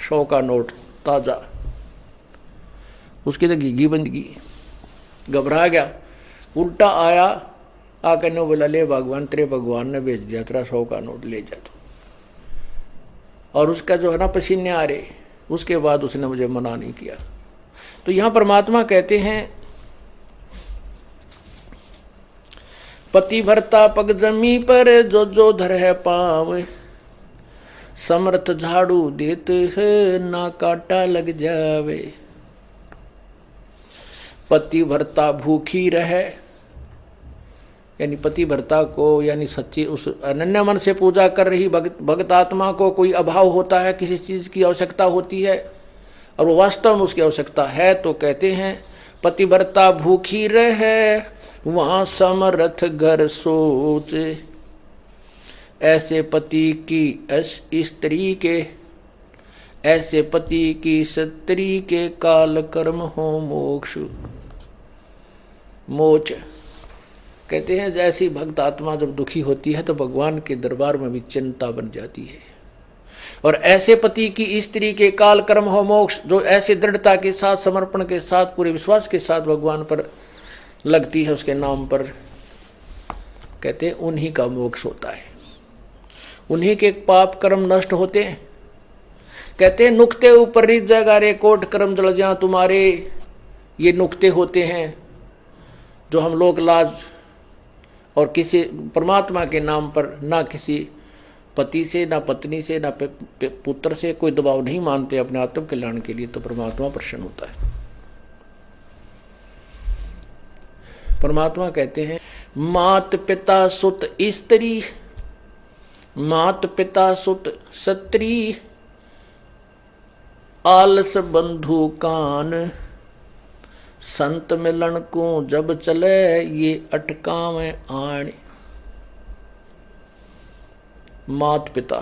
100 का नोट ताजा, उसकी तो घीघी बंद की, घबरा गया, उल्टा आया, आकर ने बोला ले भगवान, तेरे भगवान ने भेज दिया, तेरा 100 का नोट ले जा तू। और उसका जो है ना पसीने आ रहे, उसके बाद उसने मुझे मना नहीं किया। तो यहां परमात्मा कहते हैं पति भरता पग जमी पर जो जो धर है पाव, समर्थ झाड़ू देत है ना काटा लग जावे। पति भरता भूखी रहे, यानी पति भरता को, यानी सच्ची उस अनन्य मन से पूजा कर रही भक्त आत्मा को कोई अभाव होता है, किसी चीज की आवश्यकता होती है और वो वास्तव में उसकी आवश्यकता है, तो कहते हैं पति भरता भूखी रहे वहां समर्थ घर सोच। ऐसे पति की स्त्री के, ऐसे पति की स्त्री के काल कर्म हो मोक्ष मोच। कहते हैं जैसी भक्त आत्मा जब दुखी होती है तो भगवान के दरबार में भी चिंता बन जाती है। और ऐसे पति की स्त्री के काल कर्म हो मोक्ष, जो ऐसे दृढ़ता के साथ, समर्पण के साथ, पूरे विश्वास के साथ भगवान पर लगती है, उसके नाम पर, कहते हैं उन्हीं का मोक्ष होता है, उन्हीं के पाप कर्म नष्ट होते हैं। कहते हैं नुक्ते ऊपर रित जगा रे कोट कर्म जल जा तुम्हारे। ये नुक्ते होते हैं जो हम लोग लाज और किसी परमात्मा के नाम पर ना किसी पति से, ना पत्नी से, ना पुत्र से कोई दबाव नहीं मानते अपने आत्म कल्याण के लिए, तो परमात्मा प्रसन्न होता है। परमात्मा कहते हैं मात पिता सुत स्त्री, मात पिता सुत सत्री, आलस बंधु कान, संत मिलन को जब चले ये अटकावे आण। मात पिता,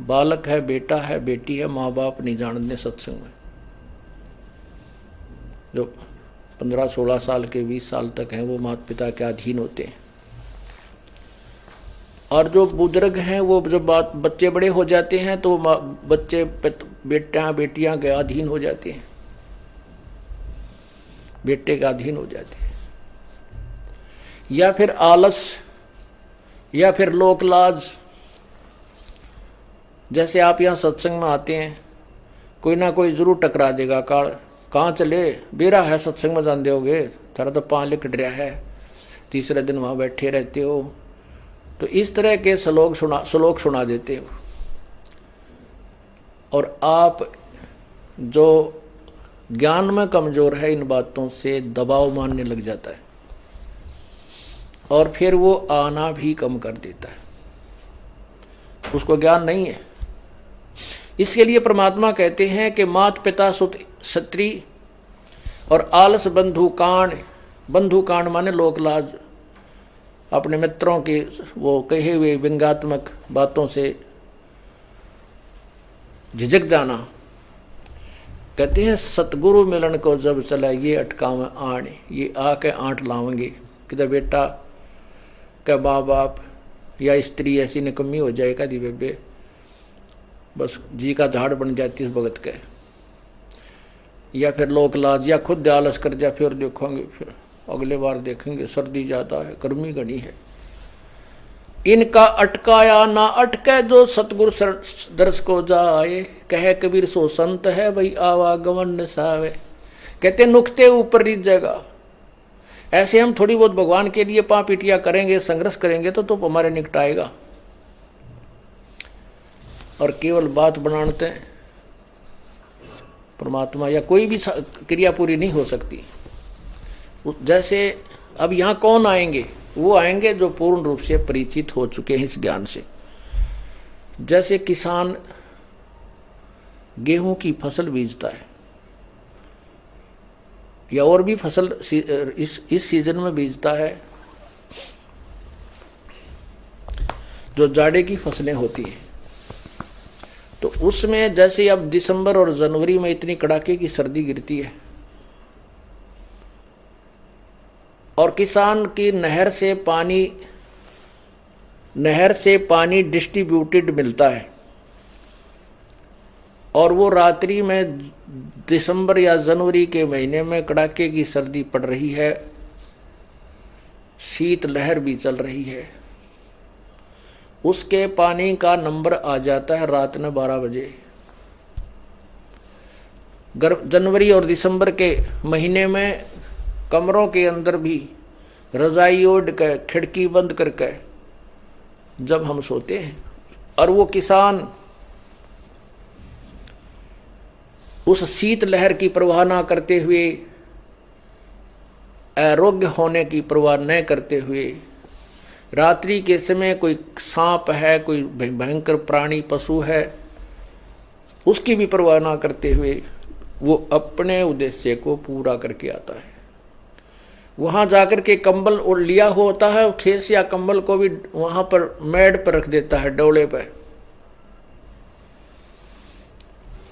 बालक है, बेटा है, बेटी है, माँ बाप नहीं जानते सत्संग में, जो 15-16 साल के 20 साल तक हैं वो माता पिता के अधीन होते हैं। और जो बुजुर्ग हैं वो जब बच्चे बड़े हो जाते हैं तो बच्चे बेटियां के अधीन हो जाते हैं, बेटे के अधीन हो जाते हैं, या फिर आलस, या फिर लोक लाज। जैसे आप यहाँ सत्संग में आते हैं, कोई ना कोई जरूर टकरा देगा, कहाँ चले, बेरा है सत्संग में जान दोगे, थारा तो पाँव लिख रहा है, तीसरे दिन वहाँ बैठे रहते हो, तो इस तरह के श्लोक सुना देते हो। और आप जो ज्ञान में कमजोर है, इन बातों से दबाव मानने लग जाता है और फिर वो आना भी कम कर देता है, उसको ज्ञान नहीं है। इसके लिए परमात्मा कहते हैं कि मात पिता सुत स्त्री और आलस बंधु कांड। बंधु कांड माने लोक लाज, अपने मित्रों के वो कहे हुए व्यंग्यात्मक बातों से झिझक जाना। कहते हैं सतगुरु मिलन को जब चला ये अटकावे आण, ये आके आंट लावेंगे। किधर बेटा क्या माँ बाप या स्त्री ऐसी निकम्मी हो जाए कदी बेबे, बस जी का झाड़ बन जाती इस भगत के, या फिर लोक लाज, या खुद आलस कर जाए, फिर देखोगे, फिर अगले बार देखेंगे, सर्दी ज्यादा है, गर्मी घनी है। इनका अटकाया ना अटके जो सतगुरु दर्श को जाए, कहे कबीर सो संत है भाई आवागमन निसावे। कहते नुक्ते ऊपर रीत जगह। ऐसे हम थोड़ी बहुत भगवान के लिए पापीटिया करेंगे, संघर्ष करेंगे तो हमारे निकट आएगा, और केवल बात बनाते हैं परमात्मा या कोई भी क्रिया पूरी नहीं हो सकती। जैसे अब यहाँ कौन आएंगे, वो आएंगे जो पूर्ण रूप से परिचित हो चुके हैं इस ज्ञान से। जैसे किसान गेहूं की फसल बीजता है या और भी फसल इस सीजन में बीजता है, जो जाड़े की फसलें होती हैं। तो उसमें जैसे अब दिसंबर और जनवरी में इतनी कड़ाके की सर्दी गिरती है और किसान की नहर से पानी डिस्ट्रीब्यूटेड मिलता है और वो रात्रि में दिसंबर या जनवरी के महीने में कड़ाके की सर्दी पड़ रही है, शीत लहर भी चल रही है, उसके पानी का नंबर आ जाता है रात में 12 बजे। जनवरी और दिसंबर के महीने में कमरों के अंदर भी रजाई ओढ़ कर खिड़की बंद करके जब हम सोते हैं और वो किसान उस शीत लहर की परवाह ना करते हुए, आरोग्य होने की परवाह न करते हुए, रात्रि के समय कोई सांप है, कोई भयंकर प्राणी पशु है, उसकी भी परवाह ना करते हुए वो अपने उद्देश्य को पूरा करके आता है। वहां जाकर के कंबल और लिया होता है, खेस या कंबल को भी वहां पर मेड पर रख देता है, डोले पर,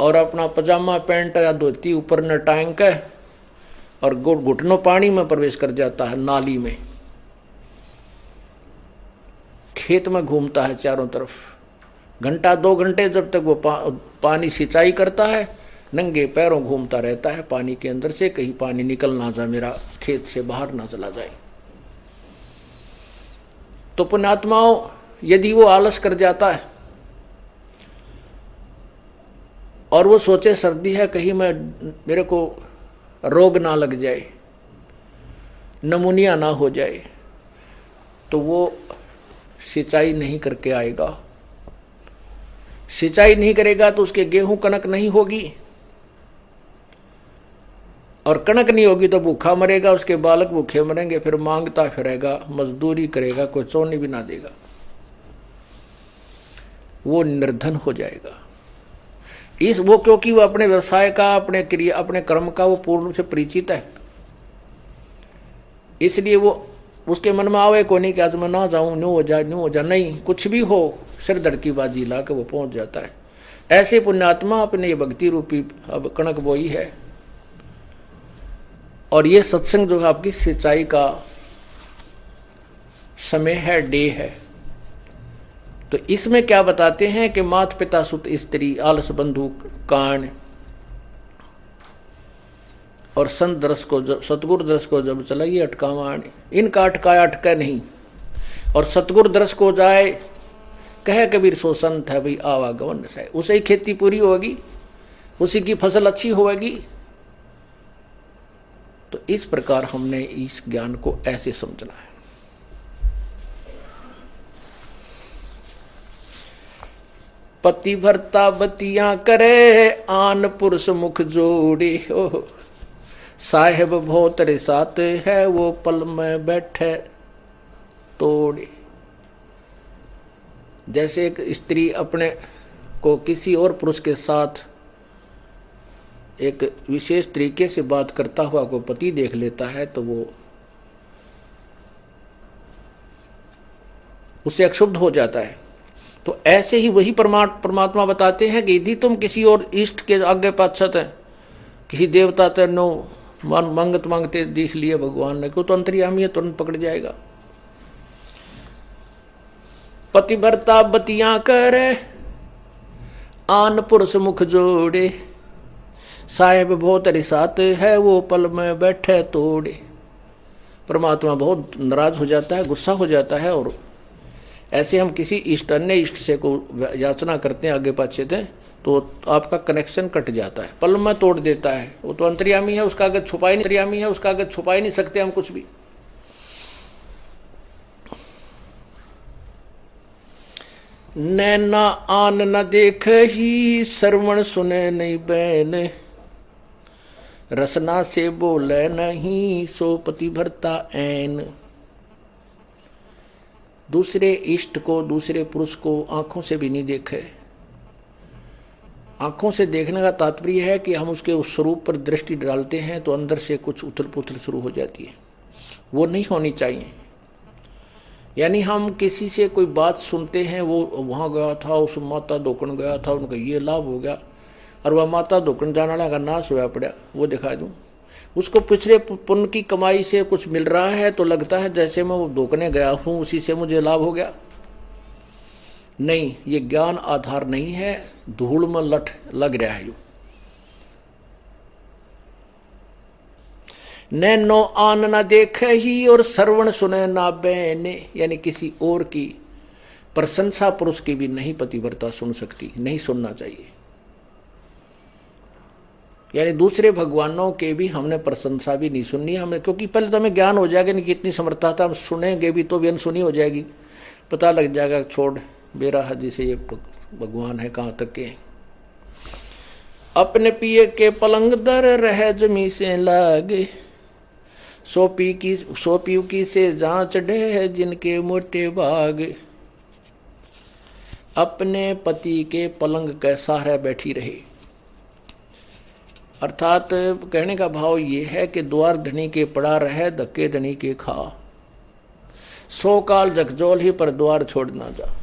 और अपना पजामा पैंट या धोती ऊपर न टांग के और घुटनों पानी में प्रवेश कर जाता है, नाली में। खेत में घूमता है चारों तरफ, घंटा 2 घंटे जब तक वो पानी सिंचाई करता है, नंगे पैरों घूमता रहता है पानी के अंदर से, कहीं पानी निकल ना जाए, मेरा खेत से बाहर ना चला जाए। तो पुण्यात्माओं, यदि वो आलस कर जाता है और वो सोचे सर्दी है, कहीं मेरे को रोग ना लग जाए, नमूनिया ना हो जाए, तो वो सिंचाई नहीं करके आएगा। सिंचाई नहीं करेगा तो उसके गेहूं कनक नहीं होगी, और कणक नहीं होगी तो भूखा मरेगा, उसके बालक भूखे मरेंगे, फिर मांगता फिरेगा, मजदूरी करेगा, कोई चोनी भी ना देगा, वो निर्धन हो जाएगा। वो क्योंकि वो अपने व्यवसाय का, अपने क्रिया, अपने कर्म का वो पूर्ण रूप से परिचित है, इसलिए वो उसके मन में आवे को नहीं कि आज मैं ना जाऊं, न्यू हो जा, नहीं, कुछ भी हो, सिर धड़ की बाजी ला के वो पहुंच जाता है। ऐसे पुण्यात्मा अपने ये भक्ति रूपी अब कणक बोई है, और ये सत्संग जो है आपकी सिंचाई का समय है, डे है। तो इसमें क्या बताते हैं कि माता पिता सुत स्त्री आलस बंधु कान और संत दरस को जब, सतगुरु दरस को जब चलाइए अटकावान, इनका अटकाया अटका नहीं, और सतगुरु दरस को जाए कहे कबीर सो संत है भाई आवागमन से, उसे ही खेती पूरी होगी, उसी की फसल अच्छी होगी। तो इस प्रकार हमने इस ज्ञान को ऐसे समझना है। पति भरता बतियां करे, आन पुरुष मुख जोड़े, ओ साहेब भोतरे साथ है, वो पल में बैठे तोड़े। जैसे एक स्त्री अपने को किसी और पुरुष के साथ एक विशेष तरीके से बात करता हुआ को पति देख लेता है, तो वो उसे अक्षुब्ध हो जाता है। तो ऐसे ही वही परमात्मा बताते हैं कि यदि तुम किसी और इष्ट के आगे पाछत है, किसी देवता तेनो मंगत मांगते देख लिए भगवान ने, क्यों तो अंतर्यामी है, तुरंत पकड़ जाएगा। पति भरता बतियां करे, आन पुरुष मुख जोड़े, साहेब बहुत रिसात है, वो पल में बैठे तोड़े। परमात्मा बहुत नाराज हो जाता है, गुस्सा हो जाता है, और ऐसे हम किसी इष्ट अन्य इष्ट से को याचना करते हैं आगे पाछे थे, तो आपका कनेक्शन कट जाता है, पल में तोड़ देता है। वो तो अंतर्यामी है, उसका आगे छुपा ही नहीं, अंतर्यामी है, उसका आगे छुपा ही नहीं सकते हम कुछ भी। नैना आन न देख ही, श्रवण सुने नहीं बैन, रसना से बोले नहीं, सो पति भरता ऐन। दूसरे इष्ट को, दूसरे पुरुष को आंखों से भी नहीं देखे, आंखों से देखने का तात्पर्य है कि हम उसके उस स्वरूप पर दृष्टि डालते हैं तो अंदर से कुछ उथल पुथल शुरू हो जाती है, वो नहीं होनी चाहिए। यानी हम किसी से कोई बात सुनते हैं, वो वहां गया था, उस माता धोकन गया था, उनका ये लाभ हो गया, और वह माता धोकन जाने वाला का नाश होया पड़ा, वो दिखा दूं। उसको पिछले पुण्य की कमाई से कुछ मिल रहा है तो लगता है जैसे मैं वो धोकने गया हूं उसी से मुझे लाभ हो गया। नहीं, ये ज्ञान आधार नहीं है, धूल में लठ लग रहा है। नैनो आन न देखे ही और श्रवण सुने ना बैने, यानी किसी और की प्रशंसा पुरुष की भी नहीं पतिव्रता सुन सकती, नहीं सुनना चाहिए। यानी दूसरे भगवानों के भी हमने प्रशंसा भी नहीं सुननी हमें, क्योंकि पहले तो हमें ज्ञान हो जाएगा नहीं कितनी समर्थता था, हम सुनेंगे भी तो भी अनसुनी हो जाएगी, पता लग जाएगा छोड़ बेरा हदी से ये भगवान है कहाँ तक के। अपने पिए के पलंग दर रह जमी से लागे, सोपी की से जांच डे जिनके मोटे भाग। अपने पति के पलंग के सहारे बैठी रहे, अर्थात कहने का भाव ये है कि द्वार धनी के पड़ा रहे धक्के धनी के खा, 100 काल जगजोल ही पर द्वार छोड़ ना जा।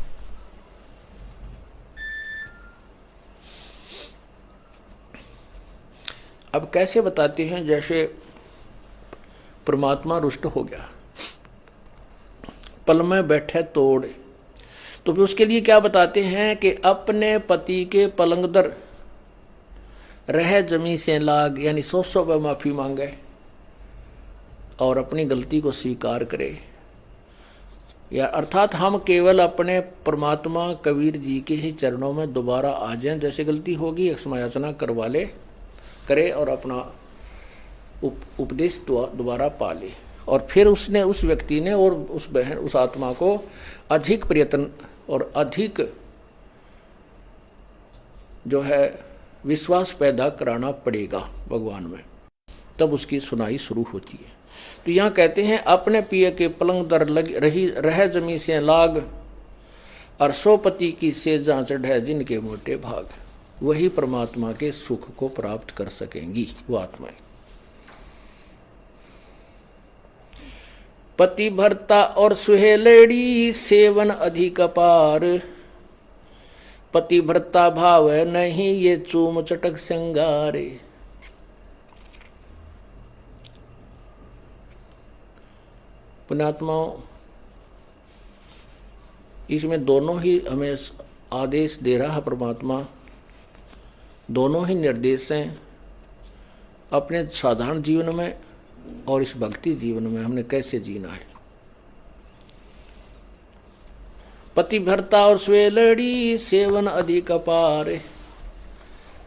अब कैसे बताते हैं, जैसे परमात्मा रुष्ट हो गया, पल में बैठे तोड़े, तो फिर उसके लिए क्या बताते हैं कि अपने पति के पलंग दर रह जमी से लाग, यानी 100 बार माफी मांगे और अपनी गलती को स्वीकार करे। या अर्थात हम केवल अपने परमात्मा कबीर जी के ही चरणों में दोबारा आ जाएं, जैसे गलती होगी क्षमायाचना करवा ले करे और अपना उपदेश दोबारा पा ले। और फिर उसने, उस व्यक्ति ने और उस बहन, उस आत्मा को अधिक प्रयत्न और अधिक जो है विश्वास पैदा कराना पड़ेगा भगवान में, तब उसकी सुनाई शुरू होती है। तो यहाँ कहते हैं अपने पिए के पलंग दर रह जमी से लाग, और 100 पति की से जांच है जिनके मोटे भाग। वही परमात्मा के सुख को प्राप्त कर सकेंगी वो आत्माएं। पति भरता और सुहेलड़ी सेवन अधिक अपार, पति भरता भाव नहीं ये चूम चटक सिंगारे। पुण्यात्माओं, इसमें दोनों ही हमें आदेश दे रहा है परमात्मा, दोनों ही निर्देश हैं। अपने साधारण जीवन में और इस भक्ति जीवन में हमने कैसे जीना है। पति भरता और स्वेलड़ी सेवन अधिक अपार,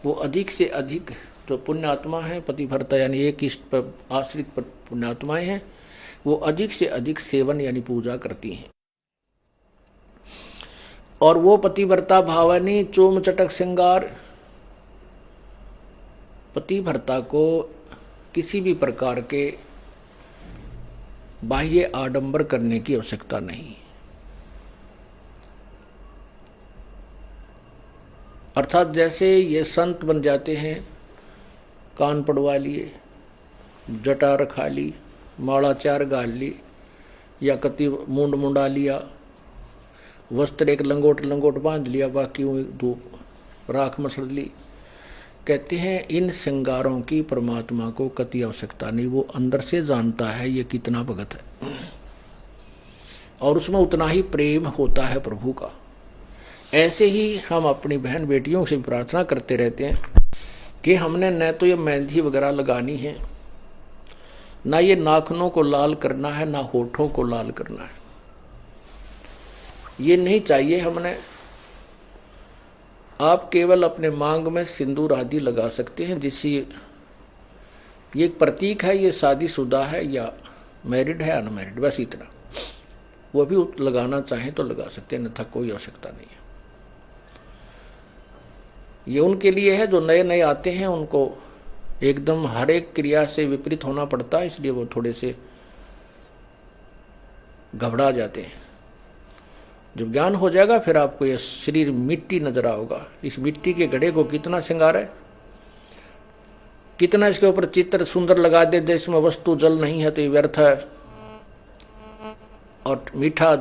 वो अधिक से अधिक जो पुण्यात्मा है, पति भरता यानी एक इष्ट पर आश्रित पर पुण्यात्माएं हैं, वो अधिक से अधिक सेवन यानी पूजा करती हैं। और वो पतिव्रता भावनी चोम चटक श्रृंगार, पतिव्रता को किसी भी प्रकार के बाह्य आडंबर करने की आवश्यकता नहीं। अर्थात जैसे ये संत बन जाते हैं, कान पड़वा लिए, जटा रखा ली, माला 4 गाल ली, या कति मुंड मुंडा लिया, वस्त्र एक लंगोट बांध लिया, बाकी धूप राख मसड़ ली। कहते हैं इन श्रृंगारों की परमात्मा को कति आवश्यकता नहीं, वो अंदर से जानता है ये कितना भगत है और उसमें उतना ही प्रेम होता है प्रभु का। ऐसे ही हम अपनी बहन बेटियों से प्रार्थना करते रहते हैं कि हमने न तो ये मेहंदी वगैरह लगानी है, ना ये नाखूनों को लाल करना है, ना होठों को लाल करना है, ये नहीं चाहिए हमने। आप केवल अपने मांग में सिंदूर आदि लगा सकते हैं, जिससे ये एक प्रतीक है, ये शादीशुदा है या मैरिड है अनमैरिड, बस इतना। वो भी लगाना चाहें तो लगा सकते हैं, अन्यथा कोई आवश्यकता नहीं है। ये उनके लिए है जो नए नए आते हैं, उनको एकदम हर एक क्रिया से विपरीत होना पड़ता है, इसलिए वो थोड़े से घबरा जाते हैं। जब ज्ञान हो जाएगा फिर आपको ये शरीर मिट्टी नजर आओगा। इस मिट्टी के घड़े को कितना श्रृंगार है, कितना इसके ऊपर चित्र सुंदर लगा दे, देश में वस्तु जल नहीं है तो ये व्यर्थ है। और मीठा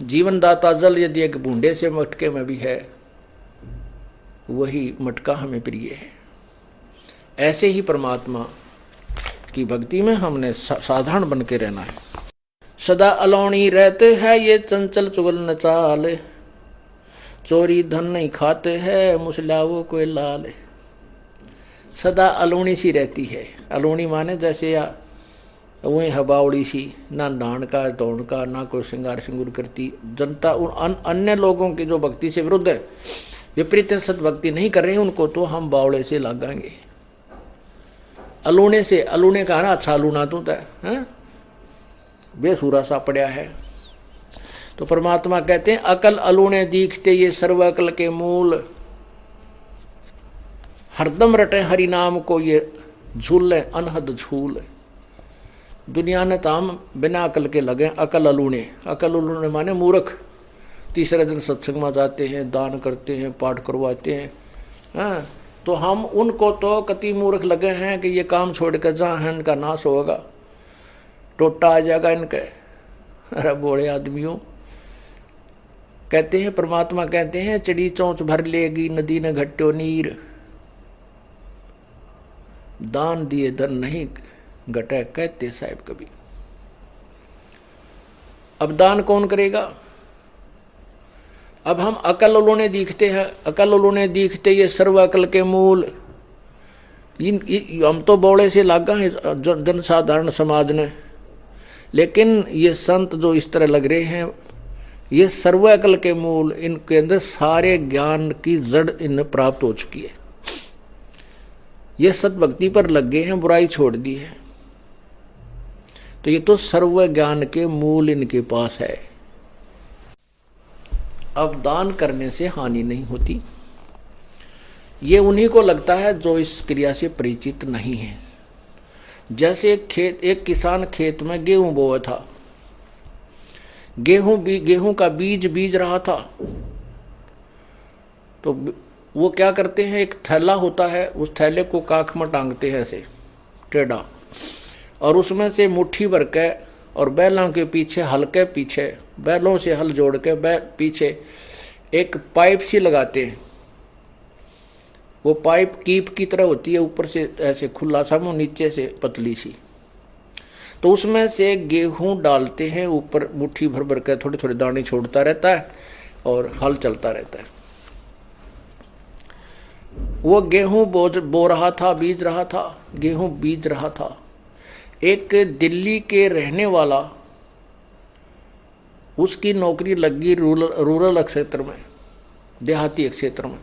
जीवनदाता जल यदि एक बूंदे से मटके में भी है, वही मटका हमें प्रिय है। ऐसे ही परमात्मा की भक्ति में हमने साधारण बन के रहना है। सदा अलौणी रहते हैं ये चंचल चुगल न चाल, चोरी धन नहीं खाते हैं मुसला वो कोई लाल। सदा अलौणी सी रहती है। अलौणी माने जैसे या वही हबावड़ी सी, ना डांड का दौड़ का, ना कोई श्रृंगार सिंगूर करती। जनता उन अन्य लोगों की जो भक्ति से विरुद्ध है, विपरीत सदभक्ति नहीं कर रहे हैं, उनको तो हम बावड़े से लगाएंगे। अलूने से, अलूने कहा ना अच्छा लूना तू है, बेसुरा सा पड़ा है। तो परमात्मा कहते हैं अकल अलूने दीखते ये सर्व अकल के मूल, हरदम रटे हरि नाम को ये झूल अनहद झूल। दुनिया ने ताम बिना अकल के लगे अकल अलूने। अकल अलूने माने मूर्ख। तीसरे दिन सत्संग में जाते हैं, दान करते हैं, पाठ करवाते हैं, हाँ, तो हम उनको तो कति मूर्ख लगे हैं कि ये काम छोड़ कर जहाँ है इनका नाश होगा, टोटा आ जाएगा इनके। अरे बोले आदमियों, कहते हैं परमात्मा कहते हैं चिड़ी चौंच भर लेगी नदी ने घट्टो नीर, दान दिए धन नहीं घटे कहते साहब कभी। अब दान कौन करेगा? अब हम अकल उन्होंने दिखते हैं, अकल उन्होंने दिखते ये सर्व अकल के मूल। हम तो बौड़े से लागा है जनसाधारण समाज ने, लेकिन ये संत जो इस तरह लग रहे हैं, ये सर्व अकल के मूल, इनके अंदर सारे ज्ञान की जड़ इन्हें प्राप्त हो चुकी है। ये सतभक्ति पर लग गए हैं, बुराई छोड़ दी है, तो ये तो सर्व ज्ञान के मूल इनके पास है। अब दान करने से हानि नहीं होती, ये उन्हीं को लगता है जो इस क्रिया से परिचित नहीं है। जैसे एक किसान खेत में गेहूं बोया था, गेहूं का बीज बीज रहा था, तो वो क्या करते हैं, एक थैला होता है, उस थैले को काख में टांगते हैं ऐसे टेढ़ा, और उसमें से मुट्ठी भर के और बैलों के पीछे हल्के पीछे बैलों से हल जोड़ के पीछे एक पाइप सी लगाते हैं। वो पाइप कीप की तरह होती है, ऊपर से ऐसे खुला सा, नीचे से पतली सी, तो उसमें से गेहूं डालते हैं ऊपर, मुट्ठी भर भर के थोड़े थोड़े दाने छोड़ता रहता है और हल चलता रहता है। वो गेहूं बो रहा था, बीज रहा था, गेहूं बीज रहा था। एक दिल्ली के रहने वाला, उसकी नौकरी लगी रूरल क्षेत्र में, देहाती क्षेत्र में,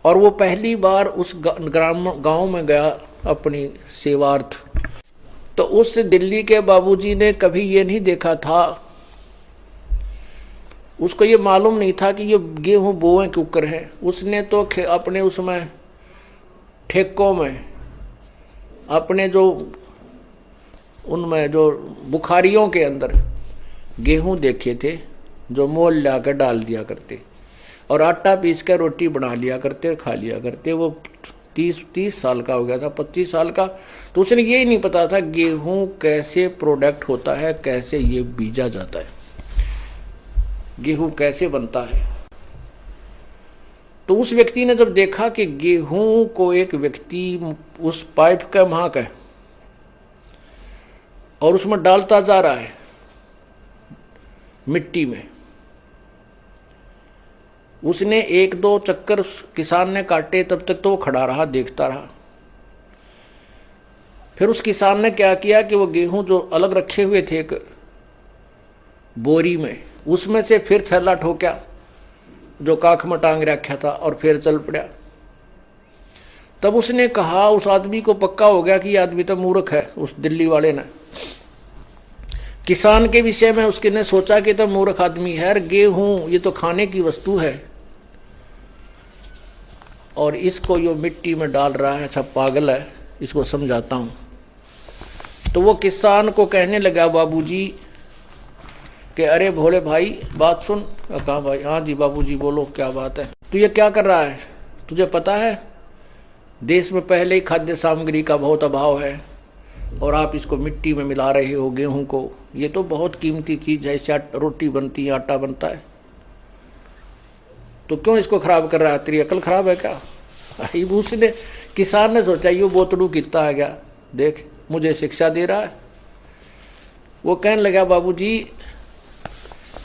और वो पहली बार उस गांव में गया अपनी सेवार्थ। तो उस दिल्ली के बाबूजी ने कभी ये नहीं देखा था, उसको ये मालूम नहीं था कि ये गेहूं बोए के ऊपर है। उसने तो अपने उसमें ठेकों में, अपने जो उनमें जो बुखारियों के अंदर गेहूं देखे थे, जो मोल लाकर डाल दिया करते और आटा पीस कर रोटी बना लिया करते, खा लिया करते। वो 30 साल का हो गया था, 25 साल का, तो उसने यही नहीं पता था गेहूं कैसे प्रोडक्ट होता है, कैसे ये बीजा जाता है, गेहूं कैसे बनता है। तो उस व्यक्ति ने जब देखा कि गेहूं को एक व्यक्ति उस पाइप का महाक है और उसमें डालता जा रहा है मिट्टी में, उसने 1-2 चक्कर किसान ने काटे, तब तक तो वो खड़ा रहा, देखता रहा। फिर उस किसान ने क्या किया कि वो गेहूं जो अलग रखे हुए थे एक बोरी में, उसमें से फिर थैला ठोका जो काख में टांग रखा था और फिर चल पड़ा। तब उसने कहा, उस आदमी को पक्का हो गया कि ये आदमी तो मूर्ख है, उस दिल्ली वाले ने किसान के विषय में उसके ने सोचा कि तो मूर्ख आदमी है, गेहूं ये तो खाने की वस्तु है और इसको यो मिट्टी में डाल रहा है, अच्छा पागल है, इसको समझाता हूं। तो वो किसान को कहने लगा, बाबूजी कि अरे भोले भाई बात सुन। कहा भाई, हाँ जी बाबूजी बोलो क्या बात है। तू ये क्या कर रहा है? तुझे पता है देश में पहले ही खाद्य सामग्री का बहुत अभाव है और आप इसको मिट्टी में मिला रहे हो गेहूं को। ये तो बहुत कीमती चीज है, इससे रोटी बनती है, आटा बनता है, तो क्यों इसको खराब कर रहा है? तेरी अकल खराब है क्या? उसने किसान ने सोचा ये बोतड़ू कितना आ गया, देख मुझे शिक्षा दे रहा है। वो कहने लगा बाबूजी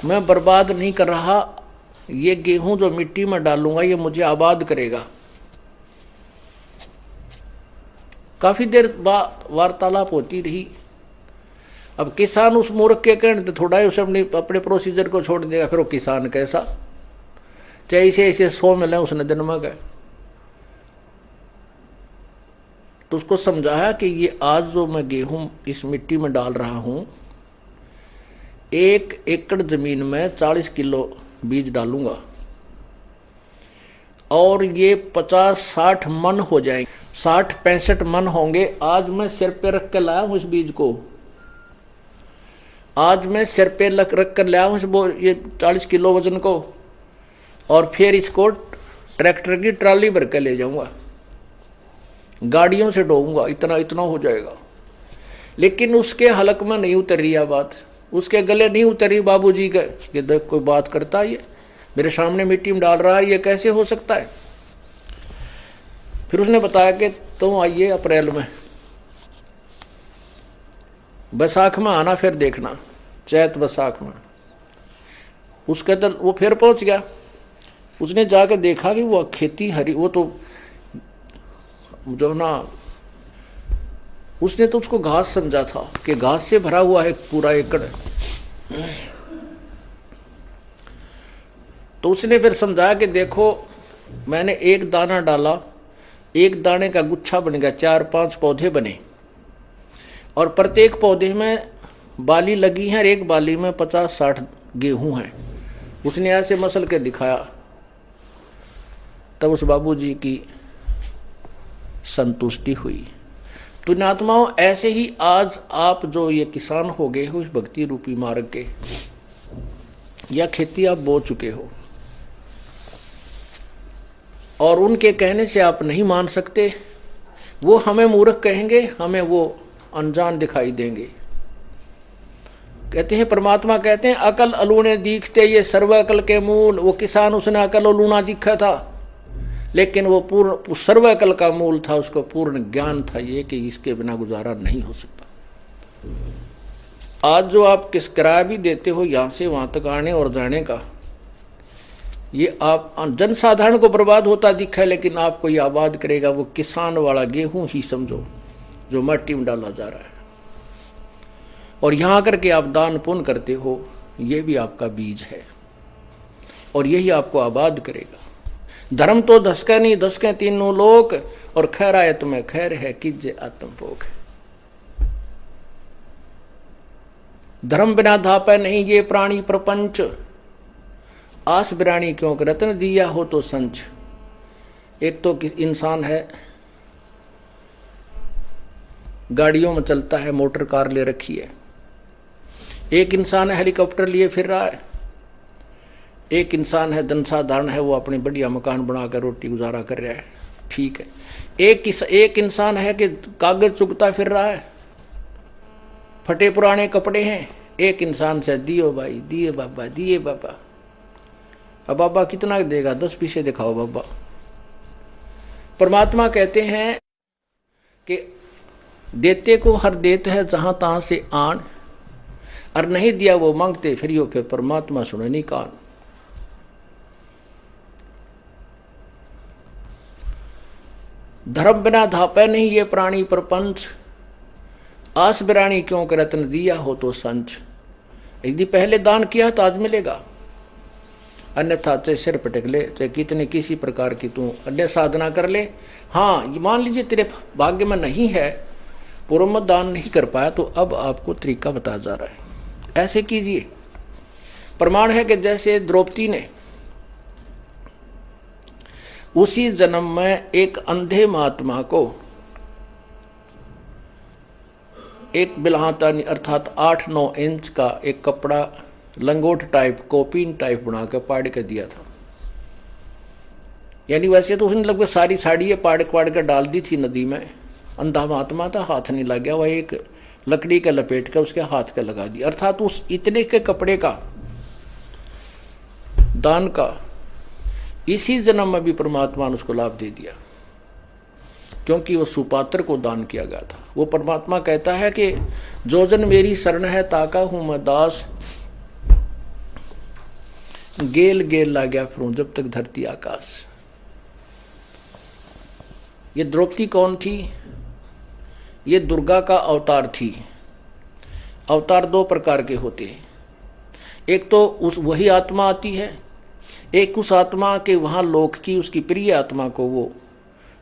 मैं बर्बाद नहीं कर रहा, ये गेहूं जो मिट्टी में डालूंगा ये मुझे आबाद करेगा। काफी देर वार्तालाप होती रही। अब किसान उस मूर्ख के कहने तो थोड़ा ही उसे अपने प्रोसीजर को छोड़ देगा। फिर वो किसान कैसा, चाहे इसे ऐसे 100 मिले उसने दिन में गए। तो उसको समझाया कि ये आज जो मैं गेहूं इस मिट्टी में डाल रहा हूं, 1 एकड़ जमीन में 40 किलो बीज डालूंगा और ये 50-60 मन हो जाएंगे, 60-65 मन होंगे। आज मैं सिर पे रख कर लाया हूं इस बीज को, आज मैं सिर पे रख कर लाया हूं ये 40 किलो वजन को, और फिर इसको ट्रैक्टर की ट्राली भर कर ले जाऊंगा, गाड़ियों से ढोऊंगा, इतना इतना हो जाएगा। लेकिन उसके हलक में नहीं उतरी यह बात, उसके गले नहीं उतरी बाबूजी के कि देख कोई बात करता है, ये मेरे सामने मिट्टी में डाल रहा है, ये कैसे हो सकता है। फिर उसने बताया कि तुम आइए अप्रैल में, बैसाख में आना, फिर देखना, चैत बैसाख में। उसके तो वो फिर पहुंच गया। उसने जाकर देखा कि वो खेती हरी, वो तो जो ना, उसने तो उसको घास समझा था कि घास से भरा हुआ है पूरा एकड़। तो उसने फिर समझाया कि देखो मैंने एक दाना डाला, एक दाने का गुच्छा बन गया, 4-5 पौधे बने, और प्रत्येक पौधे में बाली लगी है, एक बाली में 50-60 गेहूं हैं। उसने ऐसे मसल के दिखाया। तब उस बाबूजी की संतुष्टि हुई। पुण्यात्माओं, ऐसे ही आज आप जो ये किसान हो गए हो इस भक्ति रूपी मार्ग के, या खेती आप बो चुके हो और उनके कहने से आप नहीं मान सकते, वो हमें मूर्ख कहेंगे, हमें वो अनजान दिखाई देंगे। कहते हैं परमात्मा कहते हैं अकल अलूने दिखते ये सर्व अकल के मूल। वो किसान उसने अकल अलूना दिखा था, लेकिन वो पूर्ण सर्व अकल का मूल था, उसको पूर्ण ज्ञान था ये कि इसके बिना गुजारा नहीं हो सकता। आज जो आप किस किराया भी देते हो यहां से वहां तक आने और जाने का, ये आप जनसाधारण को बर्बाद होता दिखा है, लेकिन आपको ये आबाद करेगा वो किसान वाला गेहूं ही समझो जो मिट्टी में डाला जा रहा है। और यहां आकर के आप दान पुण्य करते हो, ये भी आपका बीज है और यही आपको आबाद करेगा। धर्म तो धसके नहीं धसके तीनों लोक, और खैर आए तुम्हें खैर है कीजे आत्म भोग। धर्म बिना धापे नहीं ये प्राणी प्रपंच, आस बिरानी क्यों रत्न दिया हो तो संच। एक तो इंसान है गाड़ियों में चलता है, मोटर कार ले रखी है, एक इंसान है हेलीकॉप्टर लिए फिर रहा है, एक इंसान है जनसाधारण है, वो अपनी बढ़िया मकान बनाकर रोटी गुजारा कर रहा है, ठीक है। एक इंसान है कि कागज चुगता फिर रहा है, फटे पुराने कपड़े हैं। एक इंसान से दियो भाई, दिए बाबा, दिए बाबा। अब बाबा कितना देगा? 10 पैसे दिखाओ बाबा। परमात्मा कहते हैं कि देते को हर देते है जहां तहां से आन, और नहीं दिया वो मांगते फिर परमात्मा सुने नहीं कान। धर्म बिना धापे नहीं ये प्राणी प्रपंच, आस बिरानी क्यों कर रत्न दिया हो तो संच। यदि पहले दान किया तो आज मिलेगा, अन्यथा चाहे सिर पटक ले, चाहे कितने किसी प्रकार की तू अन्य साधना कर ले। हाँ, मान लीजिए तेरे भाग्य में नहीं है, पूर्व में दान नहीं कर पाया, तो अब आपको तरीका बताया जा रहा है, ऐसे कीजिए। प्रमाण है कि जैसे द्रौपदी ने उसी जन्म में एक अंधे महात्मा को एक बिल्हाता अर्थात 8-9 इंच का एक कपड़ा लंगोट टाइप कॉपिन टाइप बना के पाड़ के दिया था। यानी वैसे तो उसने लगभग सारी साड़ी पाड़ के डाल दी थी नदी में। अंधा महात्मा था, हाथ नहीं लग गया, वह एक लकड़ी के लपेट के उसके हाथ के लगा दिया। अर्थात उस इतने के कपड़े का दान का इसी जन्म में भी परमात्मा ने उसको लाभ दे दिया, क्योंकि वो सुपात्र को दान किया गया था। वो परमात्मा कहता है कि जो जन मेरी शरण है ताका हूं मैं दास, गेल गेल ला गया फिरूं जब तक धरती आकाश। ये द्रौपदी कौन थी? ये दुर्गा का अवतार थी। अवतार दो प्रकार के होते हैं, एक तो उस वही आत्मा आती है, एक उस आत्मा के वहां लोक की उसकी प्रिय आत्मा को वो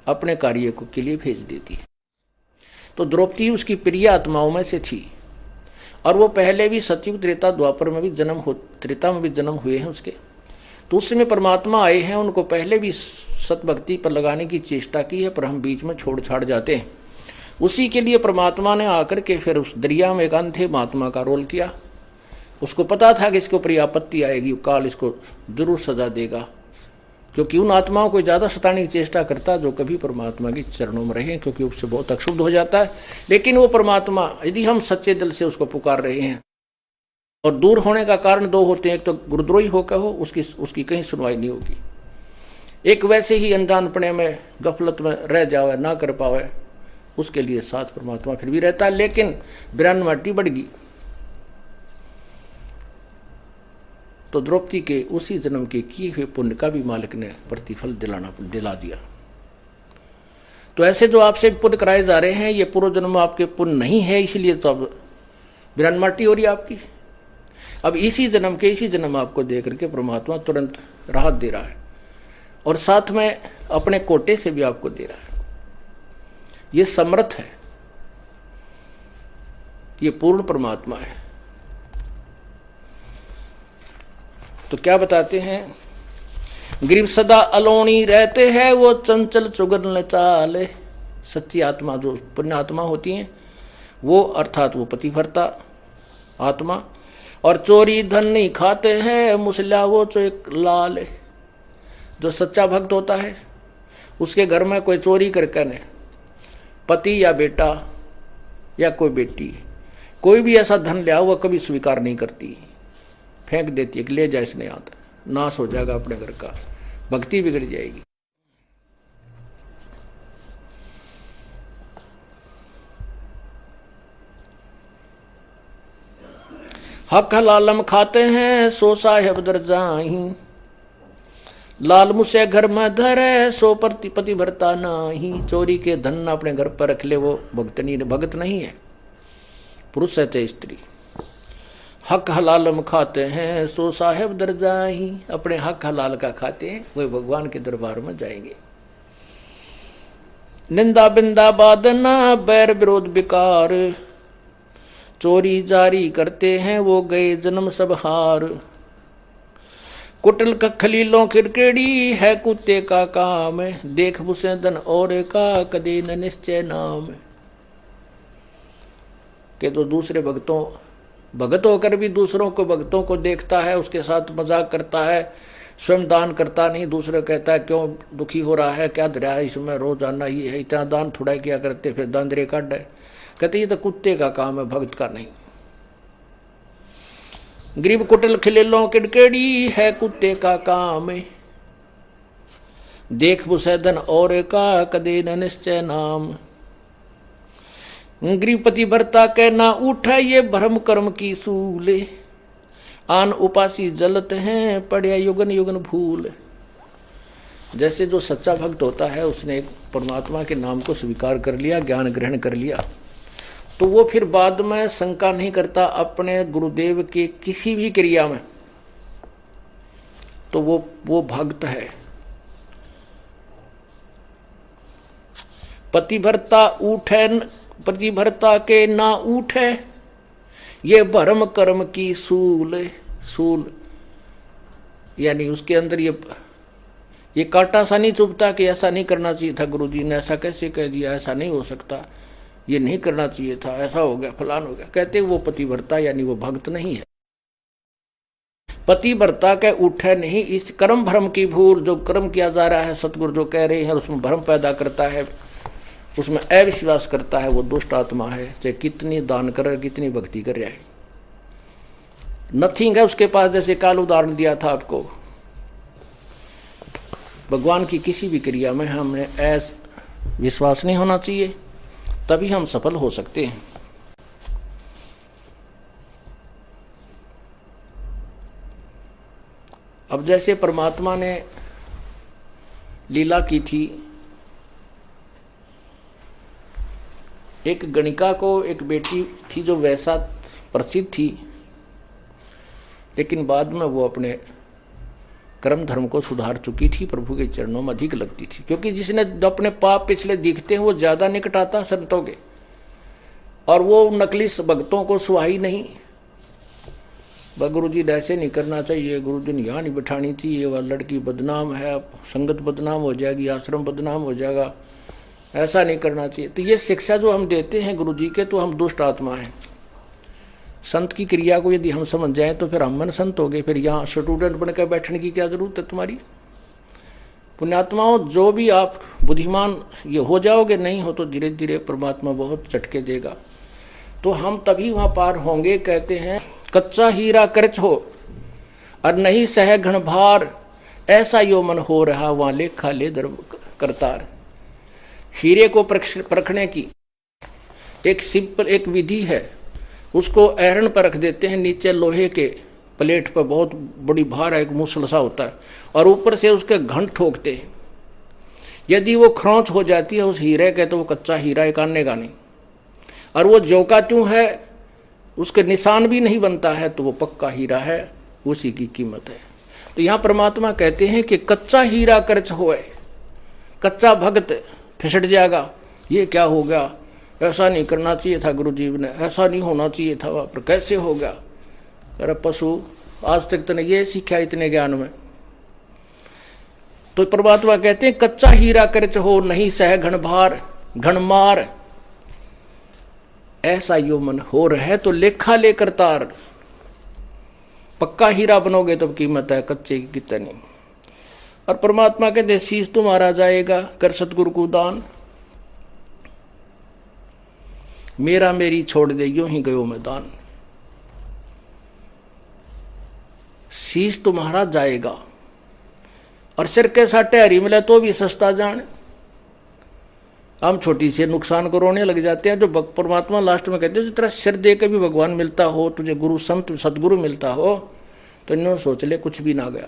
अपने कार्य को के लिए भेज देती है। तो द्रौपदी उसकी प्रिय आत्माओं में से थी, और वो पहले भी सतयुग त्रेता द्वापर में भी त्रेता में भी जन्म हुए हैं उसके। तो उस समय परमात्मा आए हैं, उनको पहले भी सतभक्ति पर लगाने की चेष्टा की है, पर हम बीच में छोड़ छाड़ जाते हैं। उसी के लिए परमात्मा ने आकर के फिर उस दरिया में एक अंधे महात्मा का रोल किया। उसको पता था कि इसके ऊपर आपत्ति आएगी, काल इसको जरूर सजा देगा, क्योंकि उन आत्माओं को ज्यादा सताने की चेष्टा करता जो कभी परमात्मा के चरणों में रहे, क्योंकि उससे बहुत अक्षुब्ध हो जाता है। लेकिन वो परमात्मा यदि हम सच्चे दिल से उसको पुकार रहे हैं, और दूर होने का कारण दो होते हैं, एक तो गुरुद्रोही होकर हो, उसकी कहीं सुनवाई नहीं होगी। एक वैसे ही अनजानपने में गफलत में रह जावे, ना कर पावे, उसके लिए साथ परमात्मा फिर भी रहता है। लेकिन 92 माटी बढ़ गई तो द्रौपदी के उसी जन्म के किए हुए पुण्य का भी मालिक ने प्रतिफल दिला दिया। तो ऐसे जो आपसे पुण्य कराए जा रहे हैं, ये पूर्व जन्म आपके पुण्य नहीं है, इसलिए तो अब 92 माटी हो रही है आपकी। अब इसी जन्म आपको दे करके परमात्मा तुरंत राहत दे रहा है, और साथ में अपने कोटे से भी आपको दे रहा है। ये समर्थ है, ये पूर्ण परमात्मा है। तो क्या बताते हैं? गरीब सदा अलोनी रहते हैं, वो चंचल चुगल चाल। सच्ची आत्मा जो पुण्य आत्मा होती हैं वो, अर्थात वो पतिव्रता आत्मा, और चोरी धन नहीं खाते हैं, मुसला वो जो एक लाल। जो सच्चा भक्त होता है उसके घर में कोई चोरी करके न, पति या बेटा या कोई बेटी कोई भी ऐसा धन ले आओ, वह कभी स्वीकार नहीं करती, फेंक देती है कि ले जाए, इसने आता, नाश हो जाएगा अपने घर का, भक्ति बिगड़ जाएगी। हक हलालम खाते हैं सो साहेब दर जाही, लाल मुसे घर में धरे सो पति भरता नाही। चोरी के धन अपने घर पर रख ले, वो भगत नहीं है, पुरुष है चाहे स्त्री। हक हलालम खाते हैं सो साहेब दर जाही, अपने हक हलाल का खाते हैं वे भगवान के दरबार में जाएंगे। निंदा बिंदा बादना बैर विरोध बिकार, चोरी जारी करते हैं वो गए जन्म सब हार। कुटल खलीलों खिड़केड़ी है कुत्ते का काम, देख बुसे धन और का कदे न निश्चय नाम। के तो दूसरे भगत होकर भी दूसरों को भक्तों को देखता है, उसके साथ मजाक करता है, स्वयं दान करता नहीं, दूसरे कहता है क्यों दुखी हो रहा है, क्या दरिया है इसमें, रोजाना ही है, इतना दान थोड़ा किया करते, फिर दांदरे काट है। कहते ये तो कुत्ते का काम है, भक्त का नहीं। गरीब कुटल खिलेलों किड़केड़ी है कुत्ते का काम, देख बुसैदन और का कदे न निश्चय नाम। गृहपति भरता के ना उठा ये भ्रम कर्म की सूले, आन उपासी जलत हैं पड़े युगन युगन भूल। जैसे जो सच्चा भक्त होता है उसने एक परमात्मा के नाम को स्वीकार कर लिया, ज्ञान ग्रहण कर लिया, तो वो फिर बाद में शंका नहीं करता अपने गुरुदेव के किसी भी क्रिया में, तो वो भक्त है। पतिभरता के ना उठे ये भरम कर्म की सूल, यानी उसके अंदर ये कांटा सा नहीं चुभता कि ऐसा नहीं करना चाहिए था, गुरुजी ने ऐसा कैसे कह दिया, ऐसा नहीं हो सकता, ये नहीं करना चाहिए था, ऐसा हो गया, फलान हो गया। कहते वो पतिव्रता यानी वो भक्त नहीं है। पतिव्रता के उठे नहीं, इस कर्म भ्रम की भूल, जो कर्म किया जा रहा है सतगुरु जो कह रहे हैं उसमें भ्रम पैदा करता है, उसमें अविश्वास करता है, वो दुष्ट आत्मा है। चाहे कितनी दान कर, कितनी भक्ति कर रहा है, नथिंग है उसके पास। जैसे काल उदाहरण दिया था आपको, भगवान की किसी भी क्रिया में हमें विश्वास नहीं होना चाहिए, तभी हम सफल हो सकते हैं। अब जैसे परमात्मा ने लीला की थी, एक गणिका को एक बेटी थी जो वैसा प्रसिद्ध थी, लेकिन बाद में वो अपने कर्म धर्म को सुधार चुकी थी, प्रभु के चरणों में अधिक लगती थी। क्योंकि जिसने अपने पाप पिछले दिखते हैं वो ज्यादा निकट आता संतों के, और वो नकली भक्तों को सुहाई नहीं। गुरु जी ऐसे नहीं करना चाहिए, गुरु जी ने यहाँ नहीं बिठानी चाहिए, वह लड़की बदनाम है, संगत बदनाम हो जाएगी, आश्रम बदनाम हो जाएगा, ऐसा नहीं करना चाहिए। तो ये शिक्षा जो हम देते हैं गुरु जी के, तो हम दुष्ट आत्मा हैं। संत की क्रिया को यदि हम समझ जाएं तो फिर हम मन संत हो गए। फिर यहाँ स्टूडेंट बनकर बैठने की क्या जरूरत है तुम्हारी। पुण्यात्माओं, जो भी आप बुद्धिमान ये हो जाओगे, नहीं हो तो धीरे धीरे परमात्मा बहुत झटके देगा, तो हम तभी वहां पार होंगे। कहते हैं कच्चा हीरा करच हो और नहीं सह घन भार, ऐसा यो मन हो रहा वहां लेखा ले दर करतार। हीरे को परखने की एक सिंपल एक विधि है, उसको ऐरन पर रख देते हैं, नीचे लोहे के प्लेट पर बहुत बड़ी भार है, एक मूसल सा होता है, और ऊपर से उसके घन ठोकते हैं। यदि वो खरोंच हो जाती है उस हीरे के, तो वो कच्चा हीरा एक आनेगा नहीं, और वो जोका क्यों है, उसके निशान भी नहीं बनता है, तो वो पक्का हीरा है, उसी की कीमत है। तो यहाँ परमात्मा कहते हैं कि कच्चा हीरा कर्च होए, कच्चा भक्त फिसट जाएगा। ये क्या हो गया, ऐसा नहीं करना चाहिए था गुरु जी ने, ऐसा नहीं होना चाहिए था, वहां पर कैसे हो गया। अरे पशु, आज तक तूने ये सीखा इतने ज्ञान में। तो परमात्मा कहते हैं कच्चा हीरा कर्च हो नहीं सह घन भार घन मार, ऐसा यो मन हो रहे तो लेखा लेकर तार। पक्का हीरा बनोगे तो कीमत है, कच्चे की कितनी। और परमात्मा कहते शीश तुम्हारा जाएगा कर सतगुरु को दान, मेरा मेरी छोड़ दे यूं ही गयो मैदान। शीश तुम्हारा जाएगा, और सिर के साटे हरी मिले तो भी सस्ता जान। हम छोटी से नुकसान को रोने लग जाते हैं। जो परमात्मा लास्ट में कहते हैं जिस तरह सिर दे के भी भगवान मिलता हो, तुझे गुरु संत सदगुरु मिलता हो, तो इन्होंने सोच ले कुछ भी ना गया।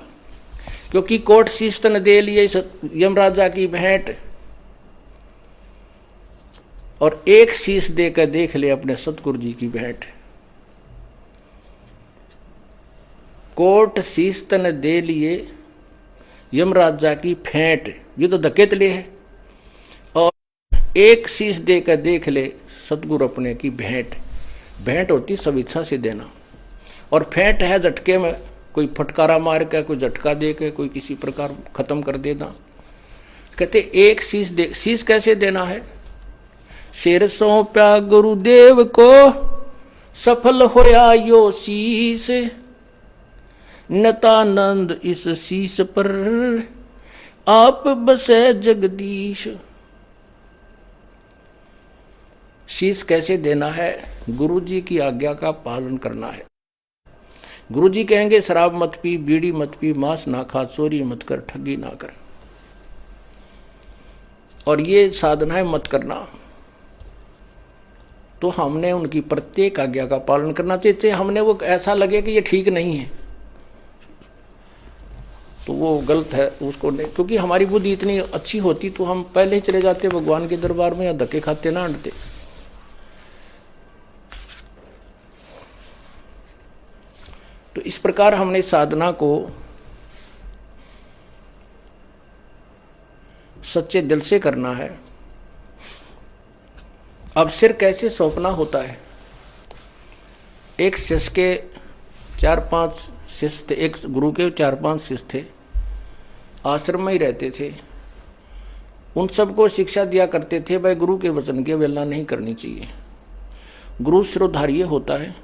क्योंकि कोट शीश तन दे लिए यमराजा की भेंट, और एक शीश देकर देख ले अपने सतगुरु जी की भेंट। कोट शीश तन दे लिए यमराजा की फेंट, ये तो धकेत ले है, और एक शीश देकर देख ले सतगुरु अपने की भेंट। भेंट होती सब इच्छा से देना, और फेंट है झटके में, कोई फटकारा मार के, कोई झटका दे के, कोई किसी प्रकार खत्म कर देना। कहते एक शीश दे, शीश कैसे देना है, सिर सौंप्या गुरुदेव को सफल होया यो शीश, नतानंद इस शीश पर आप बसे जगदीश। शीश कैसे देना है, गुरु जी की आज्ञा का पालन करना है। गुरु जी कहेंगे शराब मत पी, बीड़ी मत पी, मांस ना खा, चोरी मत कर, ठगी ना कर, और ये साधनाएं मत करना। तो हमने उनकी प्रत्येक आज्ञा का पालन करना चाहिए। हमने वो ऐसा लगे कि ये ठीक नहीं है तो वो गलत है, उसको नहीं। क्योंकि हमारी बुद्धि इतनी अच्छी होती तो हम पहले ही चले जाते भगवान के दरबार में, या धक्के खाते ना अड़ते। तो इस प्रकार हमने साधना को सच्चे दिल से करना है। अब सिर कैसे सौंपना होता है। एक शिष्य के 4-5 शिष्य थे, एक गुरु के 4-5 शिष्य थे, आश्रम में ही रहते थे। उन सबको शिक्षा दिया करते थे भाई गुरु के वचन की अवहेलना नहीं करनी चाहिए। गुरु सिरोधार्य होता है,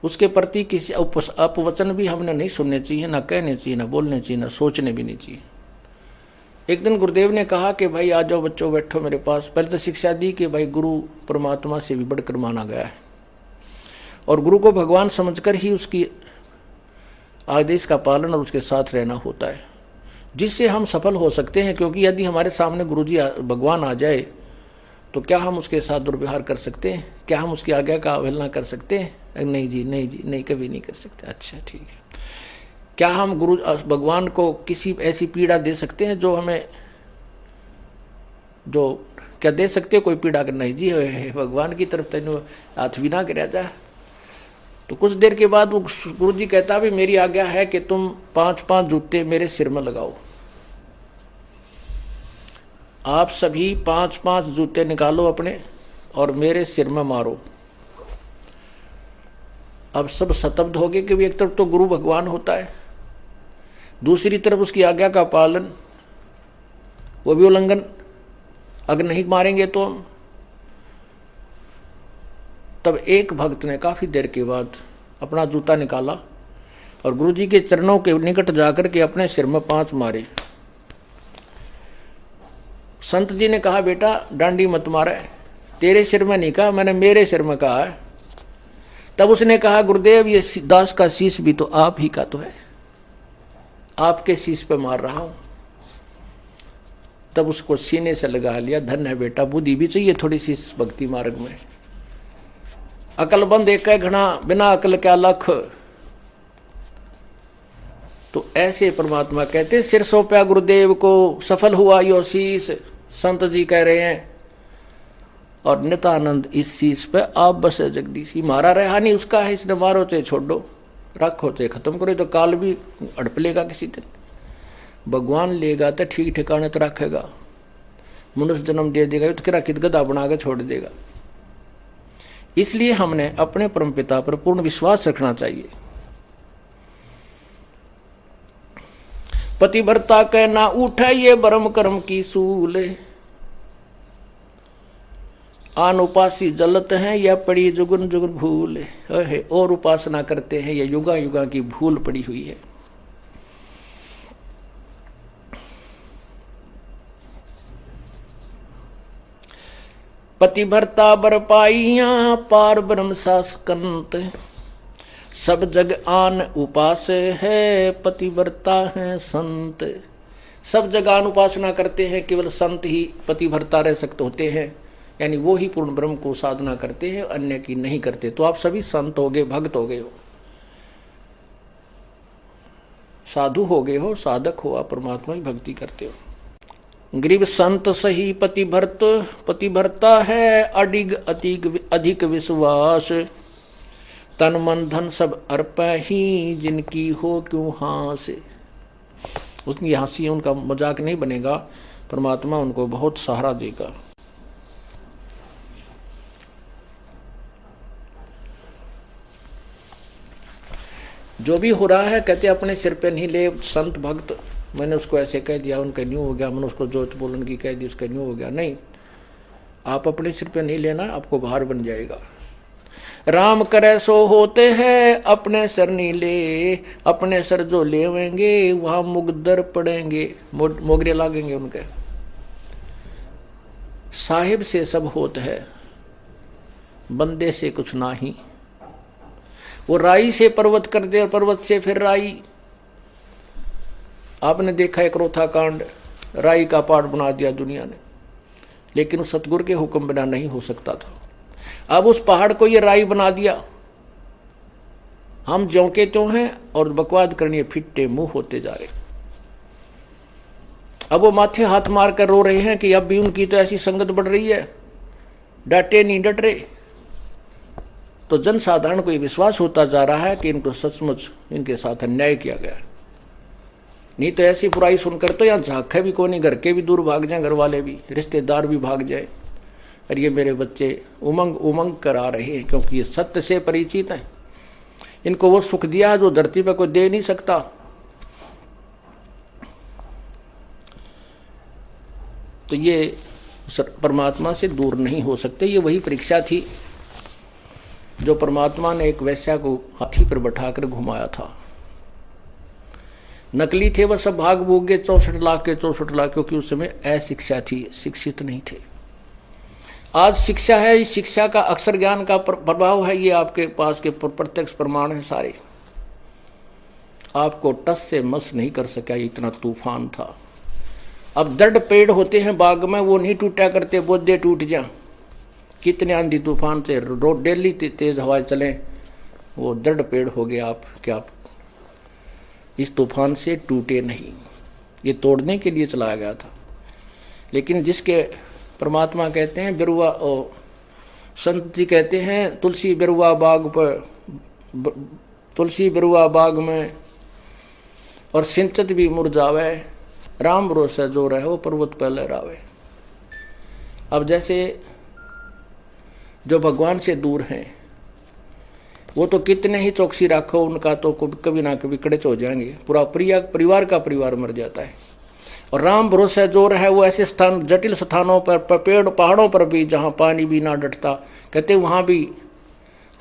उसके प्रति किसी अपवचन भी हमने नहीं सुनने चाहिए, ना कहने चाहिए, ना बोलने चाहिए, ना सोचने भी नहीं चाहिए। एक दिन गुरुदेव ने कहा कि भाई आ जाओ बच्चों, बैठो मेरे पास। पहले तो शिक्षा दी कि भाई गुरु परमात्मा से भी बढ़कर माना गया है और गुरु को भगवान समझकर ही उसकी आदेश का पालन और उसके साथ रहना होता है, जिससे हम सफल हो सकते हैं। क्योंकि यदि हमारे सामने गुरुजी भगवान आ जाए तो क्या हम उसके साथ दुर्व्यवहार कर सकते हैं? क्या हम उसकी आज्ञा का अवहेलना कर सकते हैं? नहीं जी, नहीं जी, नहीं, कभी नहीं कर सकते। अच्छा ठीक है। क्या हम गुरु भगवान को किसी ऐसी पीड़ा दे सकते हैं जो हमें, जो क्या दे सकते हो कोई पीड़ा? नहीं जी, भगवान की तरफ तेन हाथ भी ना कर जा। तो कुछ देर के बाद वो गुरु जी कहता भी मेरी आज्ञा है कि तुम 5-5 जूते मेरे सिर में लगाओ। आप सभी 5-5 जूते निकालो अपने और मेरे सिर में मारो। अब सब स्तब्ध हो गए कि एक तरफ तो गुरु भगवान होता है, दूसरी तरफ उसकी आज्ञा का पालन, वो भी उल्लंघन। अगर नहीं मारेंगे तो हम। तब एक भक्त ने काफी देर के बाद अपना जूता निकाला और गुरुजी के चरणों के निकट जाकर के अपने सिर में 5 मारे। संत जी ने कहा बेटा डांडी मत मारे, तेरे सिर में नहीं कहा, मैंने मेरे सिर में कहा है। तब उसने कहा गुरुदेव ये दास का शीश भी तो आप ही का तो है, आपके शीश पे मार रहा हूं। तब उसको सीने से लगा लिया। धन्य है बेटा, बुद्धि भी चाहिए थोड़ी सी इस भक्ति मार्ग में। अकलबंद एक घना, बिना अकल क्या लख। तो ऐसे परमात्मा कहते सिर सौंपया गुरुदेव को, सफल हुआ यो शीश। संत जी कह रहे हैं और नित्यानंद इस शीश पे आप बसे जगदीशी। मारा रहा नहीं उसका है, इसने मारो चाहे छोड़ो, रखो चाहे खत्म करो, तो काल भी अड़प लेगा किसी दिन। भगवान लेगा तो ठीक ठिकाने तो रखेगा, मनुष्य जन्म दे देगा तो किरा कित गधा बना के छोड़ देगा। इसलिए हमने अपने परमपिता पर पूर्ण विश्वास रखना चाहिए। पतिव्रता के ना उठे ये ब्रह्म कर्म की सूल, आन उपासी जलत हैं या पड़ी जुगन जुगन भूल है। और उपासना करते हैं, ये युगा युगा की भूल पड़ी हुई है। पतिव्रता बर पाइया पार ब्रह्म सासकंत, सब जग आन उपास है पतिव्रता है संत। सब जग आन उपासना करते हैं, केवल संत ही पतिव्रता रह सकते होते हैं, यानी वो ही पूर्ण ब्रह्म को साधना करते हैं, अन्य की नहीं करते। तो आप सभी संत हो गए, भक्त हो गए हो, साधु हो गए हो, साधक हो, आप परमात्मा की भक्ति करते हो। गरीब संत सही पतिव्रता है अडिग अधिक विश्वास, तन मन धन सब अर्पा ही जिनकी हो क्यों हास। उसकी हंसी उनका मजाक नहीं बनेगा, परमात्मा उनको बहुत सहारा देगा। जो भी हो रहा है कहते अपने सिर पे नहीं ले। संत भक्त मैंने उसको ऐसे कह दिया, उनका न्यू हो गया, मैंने उसको जोत बोलन की कह दी, उसका न्यू हो गया। नहीं, आप अपने सिर पे नहीं लेना, आपको भार बन जाएगा। राम करे सो होते हैं अपने सर नहीं ले, अपने सर जो लेवेंगे वहां मुगदर पड़ेंगे, मोगरे लागेंगे उनके। साहिब से सब होत है, बंदे से कुछ ना ही। वो राई से पर्वत कर दे, पर्वत से फिर राई। आपने देखा एक रोथा कांड, राई का पाठ बना दिया दुनिया ने, लेकिन उस सतगुरु के हुक्म बिना नहीं हो सकता था। अब उस पहाड़ को ये राई बना दिया। हम ज्यों के त्यों हैं और बकवाद करनी फिट्टे मुंह होते जा रहे। अब वो माथे हाथ मार कर रो रहे हैं कि अब भी उनकी तो ऐसी संगत बढ़ रही है, डटे नहीं डट रहे। तो जनसाधारण को ये विश्वास होता जा रहा है कि इनको सचमुच इनके साथ अन्याय किया गया। नहीं तो ऐसी बुराई सुनकर तो यहाँ झांके भी कोई नहीं, घर के भी दूर भाग जाए, घर वाले भी, रिश्तेदार भी भाग जाए। और ये मेरे बच्चे उमंग उमंग कर आ रहे हैं, क्योंकि ये सत्य से परिचित हैं। इनको वो सुख दिया है जो धरती पर कोई दे नहीं सकता। तो ये परमात्मा से दूर नहीं हो सकते। ये वही परीक्षा थी जो परमात्मा ने एक वैश्या को हाथी पर बैठाकर घुमाया था। नकली थे वह सब, भाग भूग गए 64 लाख के 64 लाख, क्योंकि उस समय अशिक्षा थी, शिक्षित नहीं थे। आज शिक्षा है, इस शिक्षा का अक्षर ज्ञान का प्रभाव है, ये आपके पास के प्रत्यक्ष प्रमाण है सारे। आपको टस से मस नहीं कर सका, इतना तूफान था। अब दृढ़ पेड़ होते हैं बाग में, वो नहीं टूटा करते, बोधे टूट जा। कितने आंधी तूफान से रोड डेली तेज हवाएं चले, वो दृढ़ पेड़ हो गए। आप क्या इस तूफान से टूटे नहीं, ये तोड़ने के लिए चलाया गया था। लेकिन जिसके परमात्मा कहते हैं बिरुआ, संत जी कहते हैं तुलसी बिरुआ बाग पर, तुलसी बिरुआ बाग में और सिंचत भी मुरझावे, राम भरोसा जो रहे वो पर्वत पर लहरावे। अब जैसे जो भगवान से दूर हैं वो तो कितने ही चौकसी रखो, उनका तो कभी ना कभी कड़च हो जाएंगे, पूरा परिवार का परिवार मर जाता है। और राम भरोसा जो रहे वो ऐसे स्थान, जटिल स्थानों पर, पेड़ पहाड़ों पर भी जहाँ पानी भी ना डटता, कहते वहाँ भी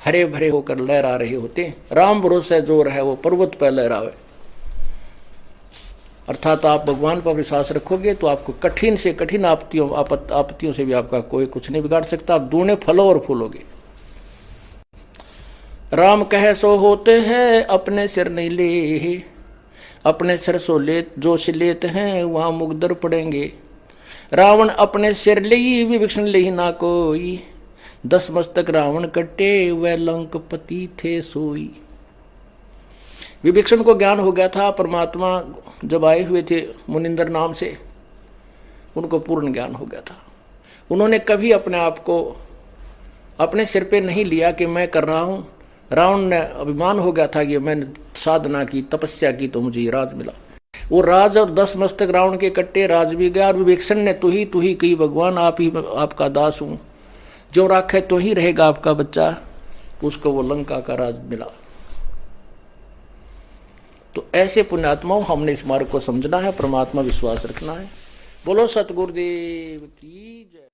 हरे भरे होकर लहरा रहे होते। राम भरोसा जो रहे वो पर्वत पर लहरावे। अर्थात आप भगवान पर विश्वास रखोगे तो आपको कठिन से कठिन आपत्तियों से भी आपका कोई कुछ नहीं बिगाड़ सकता। आप दूने फलो और फूलोगे। राम कहे सो होते हैं, अपने सिर नहीं ले, अपने सिर सो ले जो लेते हैं वहां मुगदर पड़ेंगे। रावण अपने सिर ले विभीषण ले ना कोई, 10 मस्तक रावण कटे वह लंकपति थे सोई। विभीषण को ज्ञान हो गया था, परमात्मा जब आए हुए थे मुनिंदर नाम से, उनको पूर्ण ज्ञान हो गया था। उन्होंने कभी अपने आप को अपने सिर पे नहीं लिया कि मैं कर रहा हूं। रावण ने अभिमान हो गया था कि मैंने साधना की, तपस्या की तो मुझे राज मिला। वो राज और 10 मस्तक रावण के कट्टे राज भी गया। और विभीषण ने तू ही कही भगवान आप ही आपका दास हूं, जो राखे तो ही रहेगा आपका बच्चा। उसको वो लंका का राज मिला। तो ऐसे पुण्यात्माओं हमने इस मार्ग को समझना है, परमात्मा विश्वास रखना है। बोलो सतगुरुदेव की जय।